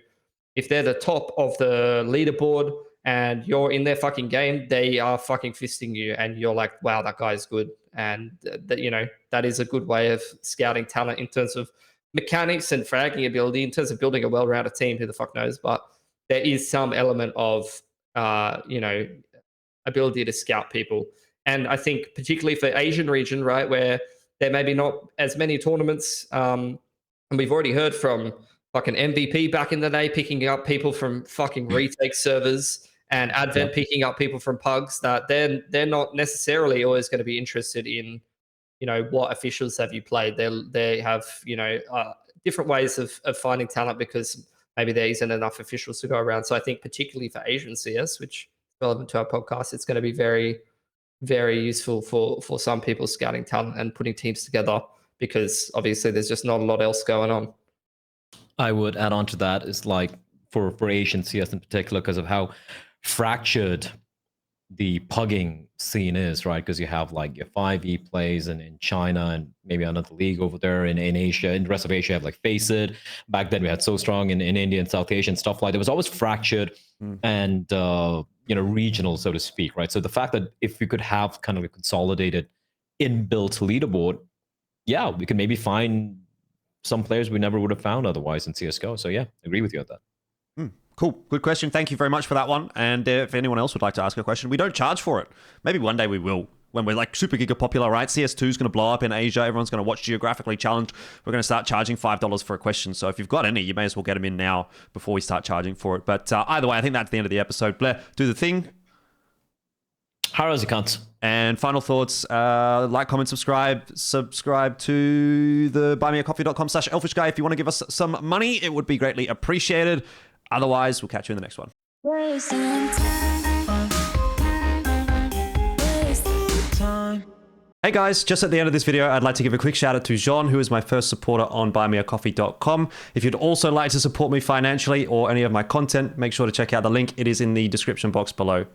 if they're the top of the leaderboard and you're in their fucking game, they are fucking fisting you, and you're like, wow, that guy's good. And that is a good way of scouting talent in terms of mechanics and fragging ability. In terms of building a well-rounded team, who the fuck knows? But there is some element of ability to scout people. And I think particularly for Asian region, right, where there may be not as many tournaments, and we've already heard from fucking MVP back in the day picking up people from fucking retake servers, and Advent picking up people from pugs, that they're not necessarily always going to be interested in, what officials have you played. They have, different ways of finding talent because maybe there isn't enough officials to go around. So I think particularly for Asian CS, which is relevant to our podcast, it's going to be very, very useful for some people scouting talent and putting teams together, because obviously there's just not a lot else going on. I would add on to that is like for Asian CS in particular, because of how fractured the pugging scene is, right? Because you have like your 5e plays in China and maybe another league over there in Asia. In the rest of Asia, you have like Face It. Back then we had So Strong in India and South Asia and stuff like that. It was always fractured and regional, so to speak, right? So the fact that if we could have kind of a consolidated inbuilt leaderboard, we could maybe find some players we never would have found otherwise in CSGO. So yeah, agree with you on that. Cool. Good question. Thank you very much for that one. And if anyone else would like to ask a question, we don't charge for it. Maybe one day we will, when we're like super giga popular, right? CS2 is going to blow up in Asia. Everyone's going to watch Geographically Challenged. We're going to start charging $5 for a question. So if you've got any, you may as well get them in now before we start charging for it. But either way, I think that's the end of the episode. Bleh, do the thing. Harrows, you can't. And final thoughts, like, comment, subscribe to the buymeacoffee.com/Elfishguy. If you want to give us some money, it would be greatly appreciated. Otherwise, we'll catch you in the next one. Hey guys, just at the end of this video, I'd like to give a quick shout out to Jean, who is my first supporter on buymeacoffee.com. If you'd also like to support me financially or any of my content, make sure to check out the link. It is in the description box below.